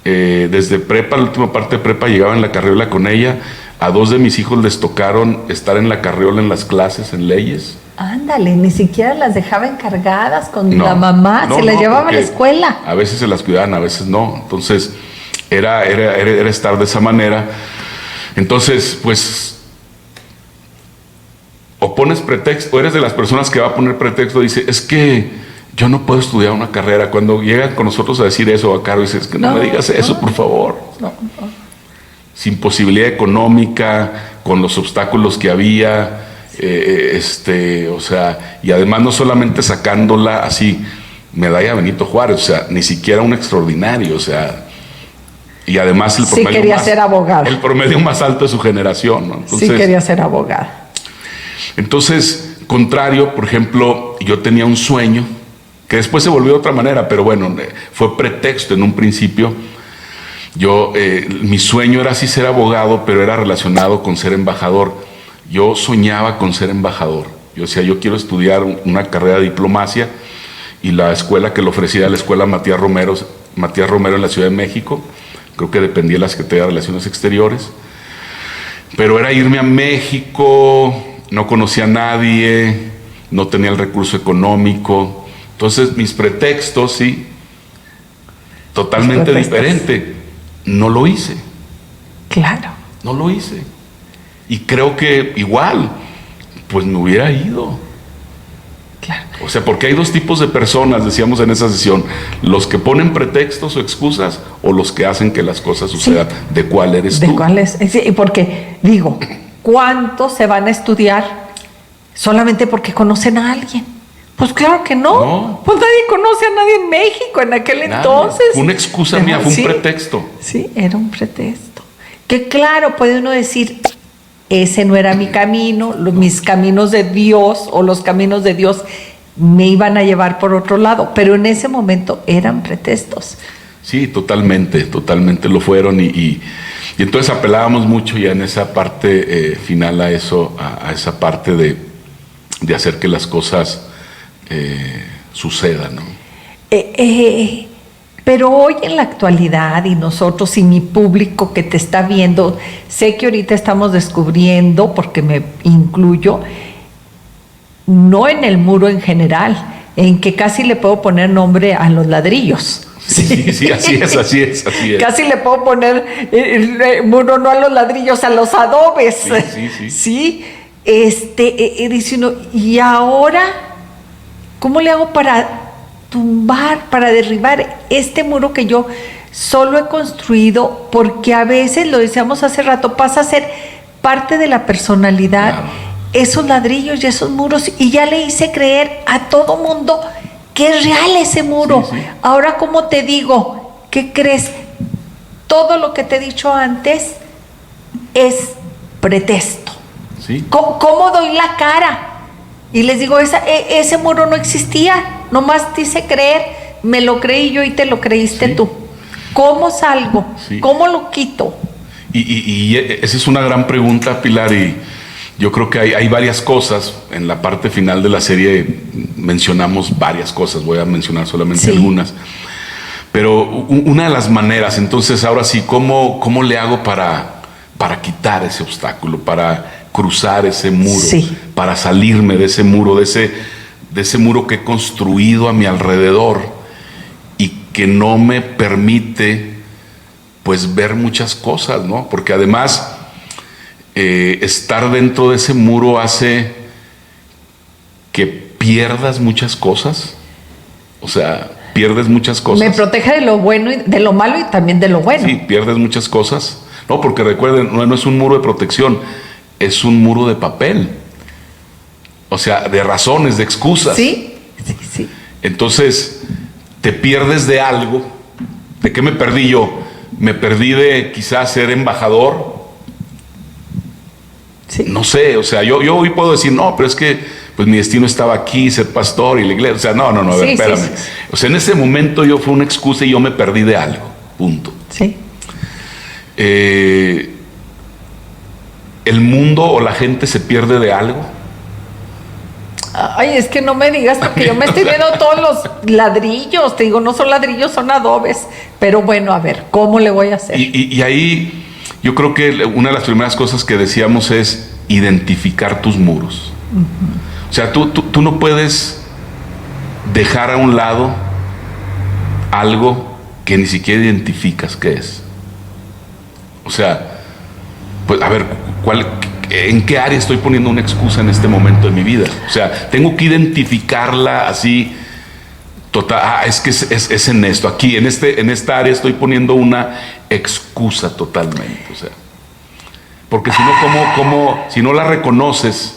desde prepa, la última parte de prepa, llegaba en la carriola con ella. A 2 de mis hijos les tocaron estar en la carriola en las clases, en leyes. Ándale, ni siquiera las dejaba encargadas con la mamá, se las llevaba a la escuela. A veces se las cuidaban, a veces no. Entonces, era estar de esa manera. Entonces, pues, o pones pretexto, o eres de las personas que va a poner pretexto, dice, es que yo no puedo estudiar una carrera. Cuando llegan con nosotros a decir eso, a Caro, dices que no me digas eso, por favor. No. Sin posibilidad económica, con los obstáculos que había, o sea, y además no solamente sacándola así, medalla Benito Juárez, o sea, ni siquiera un extraordinario, o sea, y además el promedio, sí quería ser abogada. El promedio más alto de su generación, ¿no? Entonces, sí quería ser abogada. Entonces, contrario, por ejemplo, yo tenía un sueño que después se volvió de otra manera, pero bueno, fue pretexto en un principio. Mi sueño era sí ser abogado, pero era relacionado con ser embajador. Yo soñaba con ser embajador. Yo decía, yo quiero estudiar una carrera de diplomacia, y la escuela que lo ofrecía era la escuela Matías Romero en la Ciudad de México. Creo que dependía de la Secretaría de Relaciones Exteriores. Pero era irme a México, no conocía a nadie, no tenía el recurso económico. Entonces, mis pretextos, sí, totalmente diferente. No lo hice. Claro. No lo hice. Y creo que igual, pues me hubiera ido. Claro. O sea, porque hay dos tipos de personas, decíamos en esa sesión, los que ponen pretextos o excusas, o los que hacen que las cosas sucedan. Sí. ¿De cuál eres tú? ¿De cuál es? Sí, porque, digo, ¿cuántos se van a estudiar solamente porque conocen a alguien? Pues claro que no. No. Pues nadie conoce a nadie en México en aquel Nadie. entonces. Fue una excusa mía, fue un Sí, pretexto. Sí, era un pretexto. Que claro, puede uno decir, ese no era mi camino, mis caminos de Dios o los caminos de Dios me iban a llevar por otro lado, pero en ese momento eran pretextos. Sí, totalmente lo fueron y entonces apelábamos mucho ya en esa parte final a eso, a esa parte de hacer que las cosas sucedan, ¿no? Pero hoy en la actualidad y nosotros y mi público que te está viendo, sé que ahorita estamos descubriendo, porque me incluyo, no en el muro en general, en que casi le puedo poner nombre a los ladrillos. Sí, así es. Casi le puedo poner muro no a los ladrillos, a los adobes. Sí. Dice uno, ¿y ahora cómo le hago para tumbar, para derribar este muro que yo solo he construido? Porque a veces, lo decíamos hace rato, pasa a ser parte de la personalidad, claro, esos ladrillos y esos muros, y ya le hice creer a todo mundo que es real ese muro. Sí. Ahora, ¿cómo te digo? ¿Qué crees? Todo lo que te he dicho antes es pretexto. Sí. ¿Cómo doy la cara? Y les digo, ese muro no existía, nomás te hice creer, me lo creí yo y te lo creíste tú. ¿Cómo salgo? ¿Cómo lo quito? Y esa es una gran pregunta, Pilar, y yo creo que hay varias cosas. En la parte final de la serie mencionamos varias cosas, voy a mencionar solamente algunas. Pero una de las maneras, entonces ahora sí, ¿cómo le hago para quitar ese obstáculo, para cruzar ese muro, para salirme de ese muro, de ese muro que he construido a mi alrededor y que no me permite pues ver muchas cosas, ¿no? Porque además estar dentro de ese muro hace que pierdas muchas cosas. O sea, pierdes muchas cosas. Me protege de lo bueno, y de lo malo y también de lo bueno. Sí, pierdes muchas cosas. No, porque recuerden, no es un muro de protección, es un muro de papel. O sea, de razones, de excusas. Sí. Entonces, te pierdes de algo. ¿De qué me perdí yo? Me perdí de quizás ser embajador. Sí. No sé, o sea, yo hoy puedo decir, no, pero es que pues mi destino estaba aquí, ser pastor y la iglesia. O sea, no, a ver, espérame. Sí. O sea, en ese momento fue una excusa y yo me perdí de algo. Punto. Sí. ¿El mundo o la gente se pierde de algo? Ay, es que no me digas, porque yo me estoy viendo todos los ladrillos. Te digo, no son ladrillos, son adobes. Pero bueno, a ver, ¿cómo le voy a hacer? Y ahí yo creo que una de las primeras cosas que decíamos es identificar tus muros. O sea, tú no puedes dejar a un lado algo que ni siquiera identificas qué es. O sea, pues a ver, ¿en qué área estoy poniendo una excusa en este momento de mi vida? O sea, tengo que identificarla así, total. Es que es en esto, aquí, en esta área estoy poniendo una excusa totalmente. O sea, porque si no, si no la reconoces,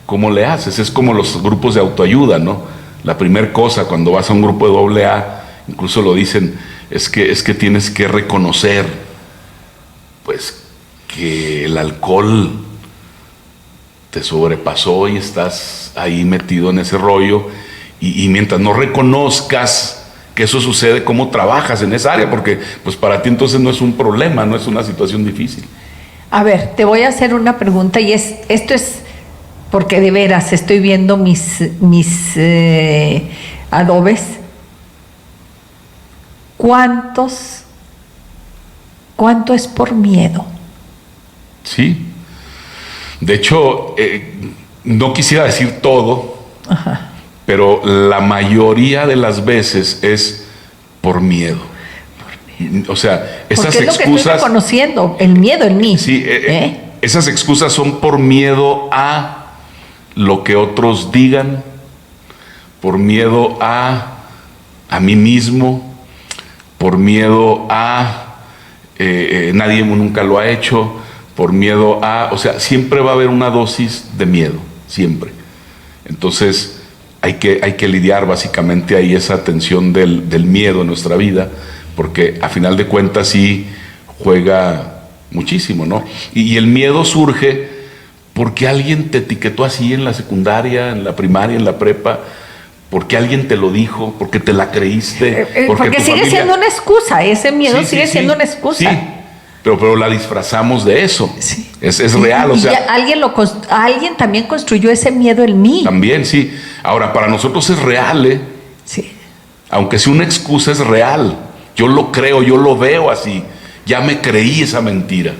¿cómo le haces? Es como los grupos de autoayuda, ¿no? La primera cosa cuando vas a un grupo de AA, incluso lo dicen, es que tienes que reconocer, pues, que el alcohol te sobrepasó y estás ahí metido en ese rollo, y mientras no reconozcas que eso sucede, ¿cómo trabajas en esa área? Porque pues para ti entonces no es un problema, no es una situación difícil. A ver, te voy a hacer una pregunta, y esto es porque de veras estoy viendo mis adobes. ¿Cuánto es por miedo? Sí. De hecho, no quisiera decir todo, pero la mayoría de las veces es por miedo. O sea, esas porque es excusas. Lo que estoy reconociendo, el miedo en mí. Sí, esas excusas son por miedo a lo que otros digan, por miedo a mí mismo, por miedo a nadie nunca lo ha hecho, por miedo a, o sea, siempre va a haber una dosis de miedo, siempre. Entonces, hay que lidiar básicamente ahí esa tensión del miedo en nuestra vida, porque a final de cuentas sí juega muchísimo, ¿no? Y el miedo surge porque alguien te etiquetó así en la secundaria, en la primaria, en la prepa, porque alguien te lo dijo, porque te la creíste. Porque sigue siendo una excusa, ese miedo sigue siendo una excusa. Sí, pero la disfrazamos de eso. Sí. Es real, o sea. Alguien también construyó ese miedo en mí. También, sí. Ahora, para nosotros es real, ¿eh? Sí. Aunque sea una excusa, es real. Yo lo creo, yo lo veo así. Ya me creí esa mentira.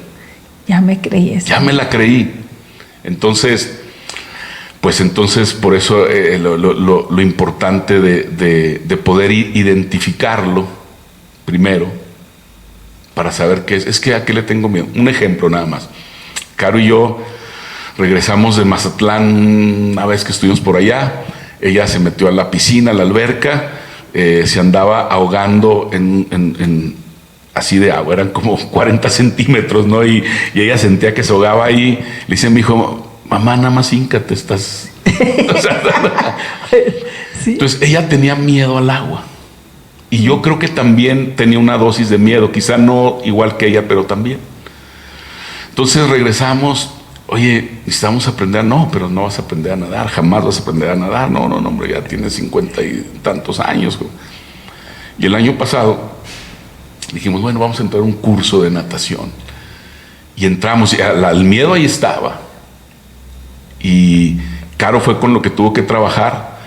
Ya me creí esa. Ya me la creí. Entonces, por eso lo importante de poder identificarlo primero, para saber qué es que a qué le tengo miedo. Un ejemplo nada más. Caro y yo regresamos de Mazatlán una vez que estuvimos por allá. Ella se metió a la piscina, a la alberca, se andaba ahogando en así de agua, eran como 40 centímetros, ¿no? Y ella sentía que se ahogaba ahí. Le dice a mi hijo, mamá, nada más híncate, estás... O sea, ¿sí? Entonces ella tenía miedo al agua. Y yo creo que también tenía una dosis de miedo, quizá no igual que ella, pero también. Entonces regresamos, oye, necesitamos aprender. No, pero no vas a aprender a nadar, jamás vas a aprender a nadar. No, hombre, ya tienes 50 y tantos años. Y el año pasado dijimos, bueno, vamos a entrar a un curso de natación. Y entramos, y el miedo ahí estaba. Y Caro fue con lo que tuvo que trabajar.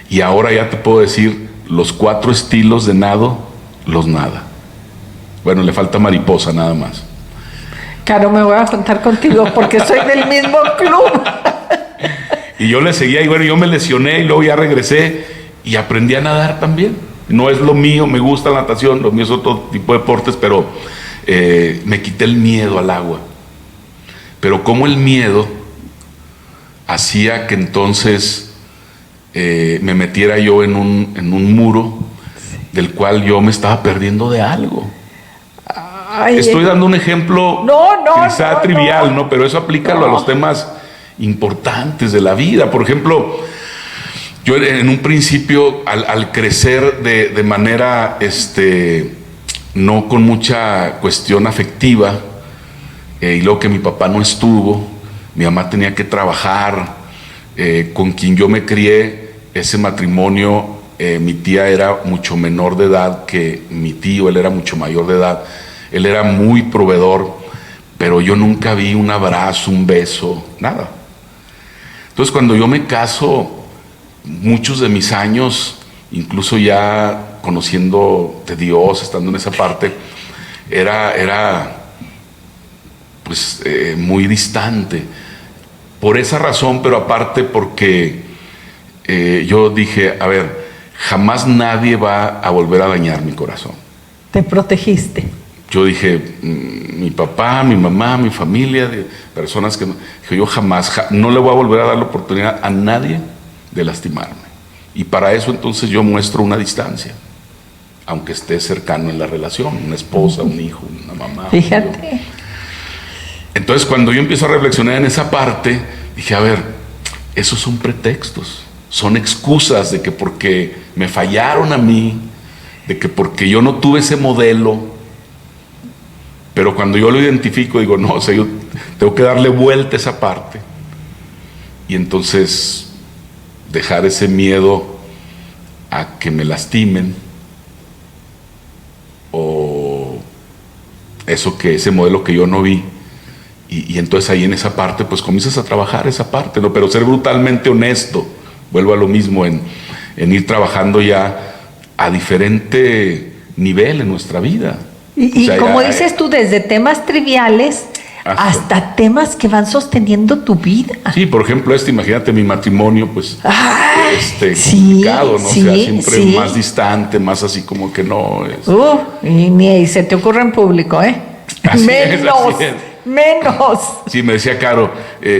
Y ahora ya te puedo decir, los 4 estilos de nado, los nada. Bueno, le falta mariposa nada más. Caro, me voy a juntar contigo porque soy del mismo club. Y yo le seguía, y bueno, yo me lesioné y luego ya regresé y aprendí a nadar también. No es lo mío, me gusta la natación, lo mío es otro tipo de deportes, pero me quité el miedo al agua. Pero como el miedo hacía que entonces me metiera yo en un muro del cual yo me estaba perdiendo de algo. Ay, estoy dando un ejemplo quizá trivial, ¿no? Pero eso aplícalo a los temas importantes de la vida. Por ejemplo, yo en un principio, al crecer de manera, no con mucha cuestión afectiva, y luego que mi papá no estuvo, mi mamá tenía que trabajar, con quien yo me crié, ese matrimonio, mi tía era mucho menor de edad que mi tío, él era mucho mayor de edad, él era muy proveedor, pero yo nunca vi un abrazo, un beso, nada. Entonces cuando yo me caso, muchos de mis años, incluso ya conociendo de Dios, estando en esa parte, era pues muy distante. Por esa razón, pero aparte porque yo dije, a ver, jamás nadie va a volver a dañar mi corazón. Te protegiste. Yo dije, mi papá, mi mamá, mi familia, de personas que yo jamás, no le voy a volver a dar la oportunidad a nadie de lastimarme. Y para eso entonces yo muestro una distancia, aunque esté cercano en la relación, una esposa, un hijo, una mamá. Fíjate. Entonces cuando yo empiezo a reflexionar en esa parte, dije, a ver, esos son pretextos, son excusas de que porque me fallaron a mí, de que porque yo no tuve ese modelo. Pero cuando yo lo identifico, digo, no, o sea, yo tengo que darle vuelta a esa parte. Y entonces dejar ese miedo a que me lastimen, o ese modelo que yo no vi. Y entonces ahí en esa parte, pues comienzas a trabajar esa parte, ¿no? Pero ser brutalmente honesto, vuelvo a lo mismo, en ir trabajando ya a diferente nivel en nuestra vida. Y como dices tú, desde temas triviales hasta temas que van sosteniendo tu vida. Sí, por ejemplo, imagínate mi matrimonio, pues, complicado, ¿no? Sí, o sea, siempre más distante, más así como que no es. Y ni se te ocurre en público, ¿eh? Menos. Sí, me decía Caro,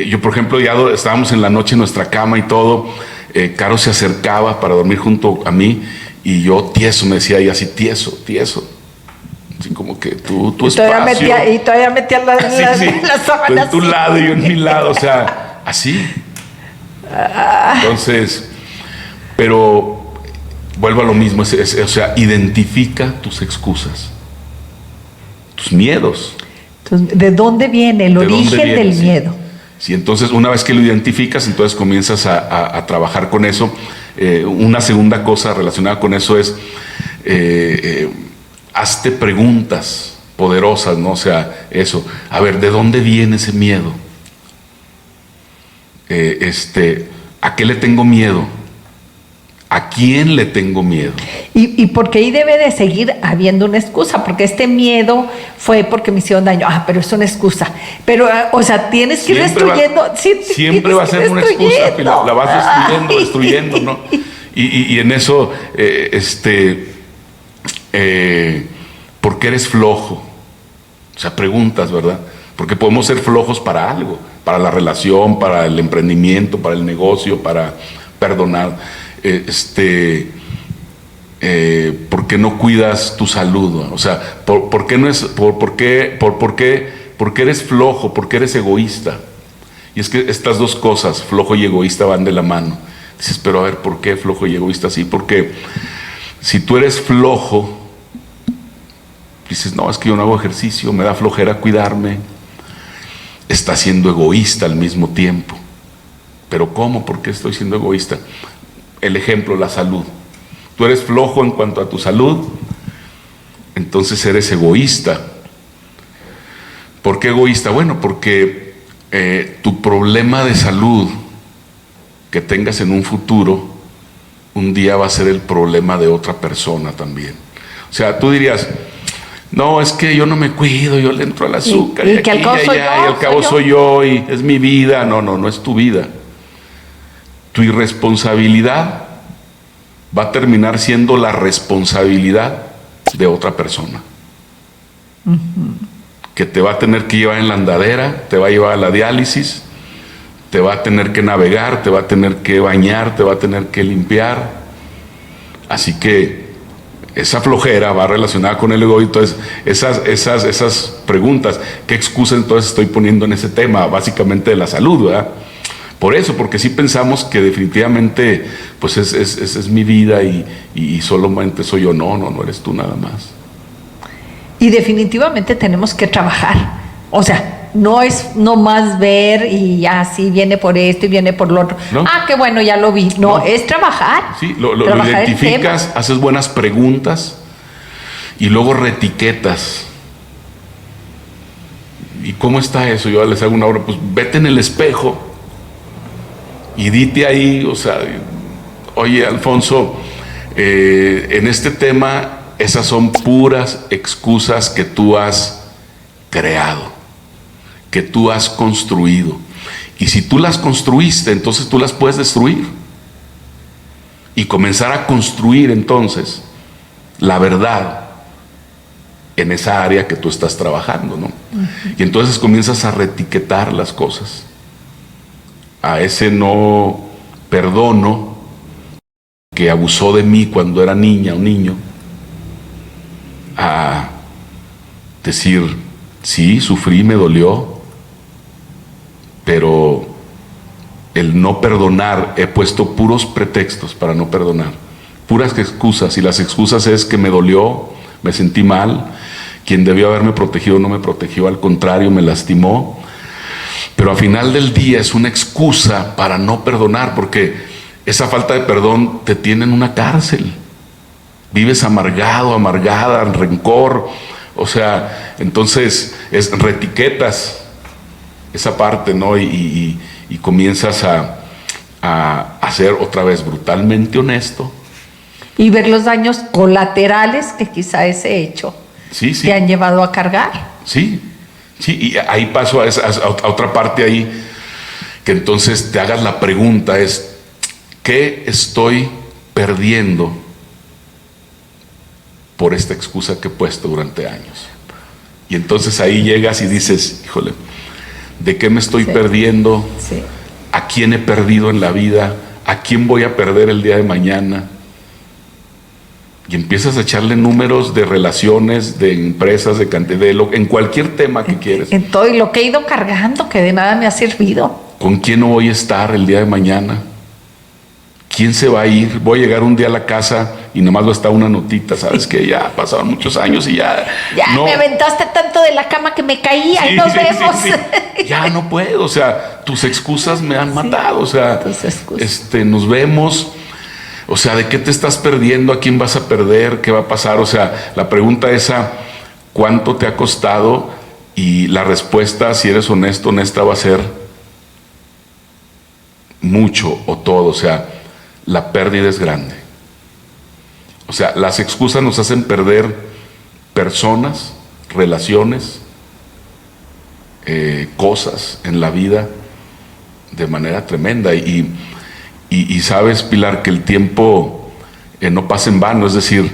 yo por ejemplo ya estábamos en la noche en nuestra cama y todo, Caro se acercaba para dormir junto a mí y yo tieso, me decía ella así, tieso. Así como que tu espacio. Y todavía metía las sábanas. En tu lado y yo en mi lado, o sea, así. Entonces, Pero vuelvo a lo mismo, o sea, identifica tus excusas, tus miedos. Entonces, ¿de dónde viene el origen del miedo? Sí, entonces una vez que lo identificas, entonces comienzas a trabajar con eso. Una segunda cosa relacionada con eso es, hazte preguntas poderosas, ¿no? O sea, eso, a ver, ¿de dónde viene ese miedo? ¿A qué le tengo miedo? ¿A quién le tengo miedo? Y porque ahí debe de seguir habiendo una excusa, porque este miedo fue porque me hicieron daño. Pero es una excusa. Pero, o sea, tienes que ir destruyendo. Siempre va a ser una excusa, Pilar, la vas destruyendo, ¿no? Y en eso, ¿por qué eres flojo? O sea, preguntas, ¿verdad? Porque podemos ser flojos para algo, para la relación, para el emprendimiento, para el negocio, para perdonar. ¿Por qué no cuidas tu salud? O sea, ¿por qué eres flojo? ¿Por qué eres egoísta? Y es que estas dos cosas, flojo y egoísta, van de la mano. Dices, pero a ver, ¿por qué flojo y egoísta? Sí, porque si tú eres flojo, dices, no, es que yo no hago ejercicio, me da flojera cuidarme. Estás siendo egoísta al mismo tiempo. ¿Pero cómo? ¿Por qué estoy siendo egoísta? El ejemplo, la salud. Tú eres flojo en cuanto a tu salud, entonces eres egoísta. ¿Por qué egoísta? Bueno, porque tu problema de salud que tengas en un futuro, un día va a ser el problema de otra persona también. O sea, tú dirías, no, es que yo no me cuido, yo le entro al azúcar, y que al cabo soy yo, y es mi vida. No es tu vida. Tu irresponsabilidad va a terminar siendo la responsabilidad de otra persona. Que te va a tener que llevar en la andadera, te va a llevar a la diálisis, te va a tener que navegar, te va a tener que bañar, te va a tener que limpiar. Así que esa flojera va relacionada con el ego. Entonces, esas preguntas, ¿qué excusa entonces estoy poniendo en ese tema? Básicamente de la salud, ¿verdad? Por eso, porque sí pensamos que definitivamente pues es mi vida y solamente soy yo. No eres tú nada más. Y definitivamente tenemos que trabajar. O sea, no es nomás ver y así viene por esto y viene por lo otro. ¿No? Qué bueno, ya lo vi. No, es trabajar. Sí, lo identificas, haces buenas preguntas y luego reetiquetas. ¿Y cómo está eso? Yo les hago una obra, pues vete en el espejo y dite ahí, o sea, oye, Alfonso, en este tema, esas son puras excusas que tú has creado, que tú has construido. Y si tú las construiste, entonces tú las puedes destruir y comenzar a construir entonces la verdad en esa área que tú estás trabajando, ¿no? Y entonces comienzas a reetiquetar las cosas. A ese no perdono que abusó de mí cuando era niña o niño, a decir, sí, sufrí, me dolió, pero el no perdonar, he puesto puros pretextos para no perdonar, puras excusas, y las excusas es que me dolió, me sentí mal, quien debió haberme protegido no me protegió, al contrario, me lastimó. Pero al final del día es una excusa para no perdonar, porque esa falta de perdón te tiene en una cárcel. Vives amargado, amargada, en rencor. O sea, entonces reetiquetas esa parte, ¿no? Y comienzas a ser otra vez brutalmente honesto. Y ver los daños colaterales que quizá ese hecho te han llevado a cargar. Sí. Sí, y ahí paso a otra parte ahí, que entonces te hagas la pregunta, es, ¿qué estoy perdiendo por esta excusa que he puesto durante años? Y entonces ahí llegas y dices, híjole, ¿de qué me estoy perdiendo? Sí. ¿A quién he perdido en la vida? ¿A quién voy a perder el día de mañana? Y empiezas a echarle números de relaciones, de empresas, de cantidad, en cualquier tema que quieres. En todo, y lo que he ido cargando, que de nada me ha servido. ¿Con quién no voy a estar el día de mañana? ¿quién se va a ir? Voy a llegar un día a la casa y nomás va a estar una notita, ¿sabes? Que ya pasaron muchos años y ya... Ya no. me aventaste tanto de la cama que me caía y nos vemos. Sí. Ya no puedo, o sea, tus excusas me han matado, o sea, tus excusas. nos vemos, o sea, ¿de qué te estás perdiendo? ¿A quién vas a perder? ¿Qué va a pasar? O sea, la pregunta esa, ¿cuánto te ha costado? Y la respuesta, si eres honesto, honesta, va a ser mucho o todo, o sea, la pérdida es grande. O sea, las excusas nos hacen perder personas, relaciones, cosas en la vida de manera tremenda. Y sabes, Pilar, que el tiempo no pasa en vano, es decir,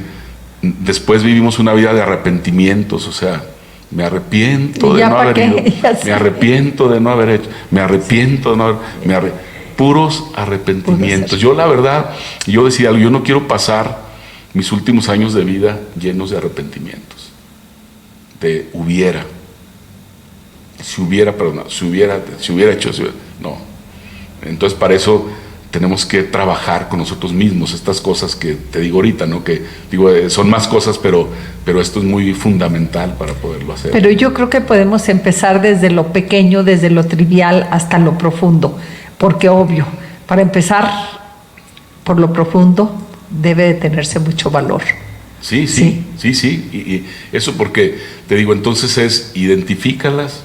después vivimos una vida de arrepentimientos, o sea, me arrepiento de no haber ido, me arrepiento de no haber hecho, me arrepiento de no haber, puros arrepentimientos. Yo la verdad, yo decía algo, yo no quiero pasar mis últimos años de vida llenos de arrepentimientos, de hubiera, si hubiera hecho, no. Entonces para eso tenemos que trabajar con nosotros mismos, estas cosas que te digo ahorita, ¿no? Que digo, son más cosas, pero esto es muy fundamental para poderlo hacer. Pero yo creo que podemos empezar desde lo pequeño, desde lo trivial hasta lo profundo, porque obvio, para empezar por lo profundo debe de tenerse mucho valor. Sí. Y eso porque, te digo, entonces es, identifícalas,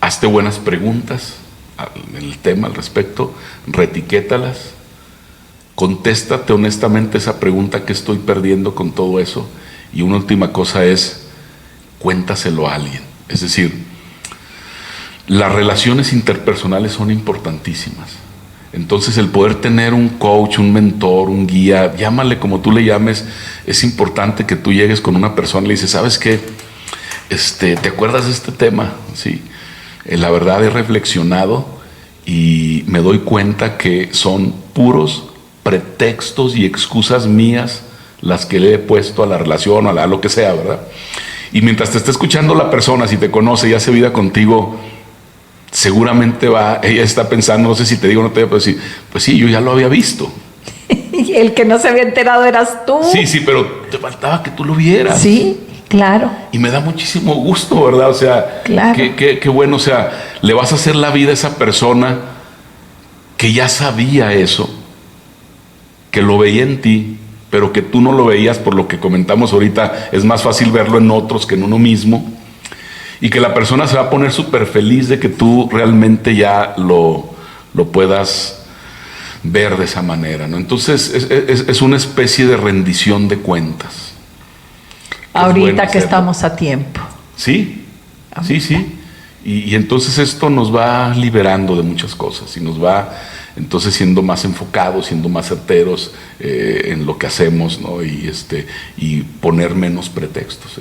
hazte buenas preguntas en el tema al respecto, retiquétalas, contéstate honestamente esa pregunta, ¿qué estoy perdiendo con todo eso? Y una última cosa es, cuéntaselo a alguien. Es decir, las relaciones interpersonales son importantísimas. Entonces el poder tener un coach, un mentor, un guía, llámale como tú le llames, es importante que tú llegues con una persona y le dices, ¿sabes qué? ¿Te acuerdas de este tema? Sí. La verdad he reflexionado y me doy cuenta que son puros pretextos y excusas mías las que le he puesto a la relación o a lo que sea, ¿verdad? Y mientras te está escuchando la persona, si te conoce y hace vida contigo, seguramente ella está pensando, no sé si te digo o no te digo, pero sí, pues sí, yo ya lo había visto. Y el que no se había enterado eras tú. Sí, pero te faltaba que tú lo vieras. Sí, claro. Y me da muchísimo gusto, ¿verdad? O sea, claro. Qué bueno, o sea, le vas a hacer la vida a esa persona que ya sabía eso, que lo veía en ti, pero que tú no lo veías por lo que comentamos ahorita. Es más fácil verlo en otros que en uno mismo. Y que la persona se va a poner súper feliz de que tú realmente ya lo puedas ver de esa manera, ¿no? Entonces es una especie de rendición de cuentas. Ahorita que estamos a tiempo. Sí. Y entonces esto nos va liberando de muchas cosas y nos va entonces siendo más enfocados, siendo más certeros en lo que hacemos, ¿no? Y poner menos pretextos.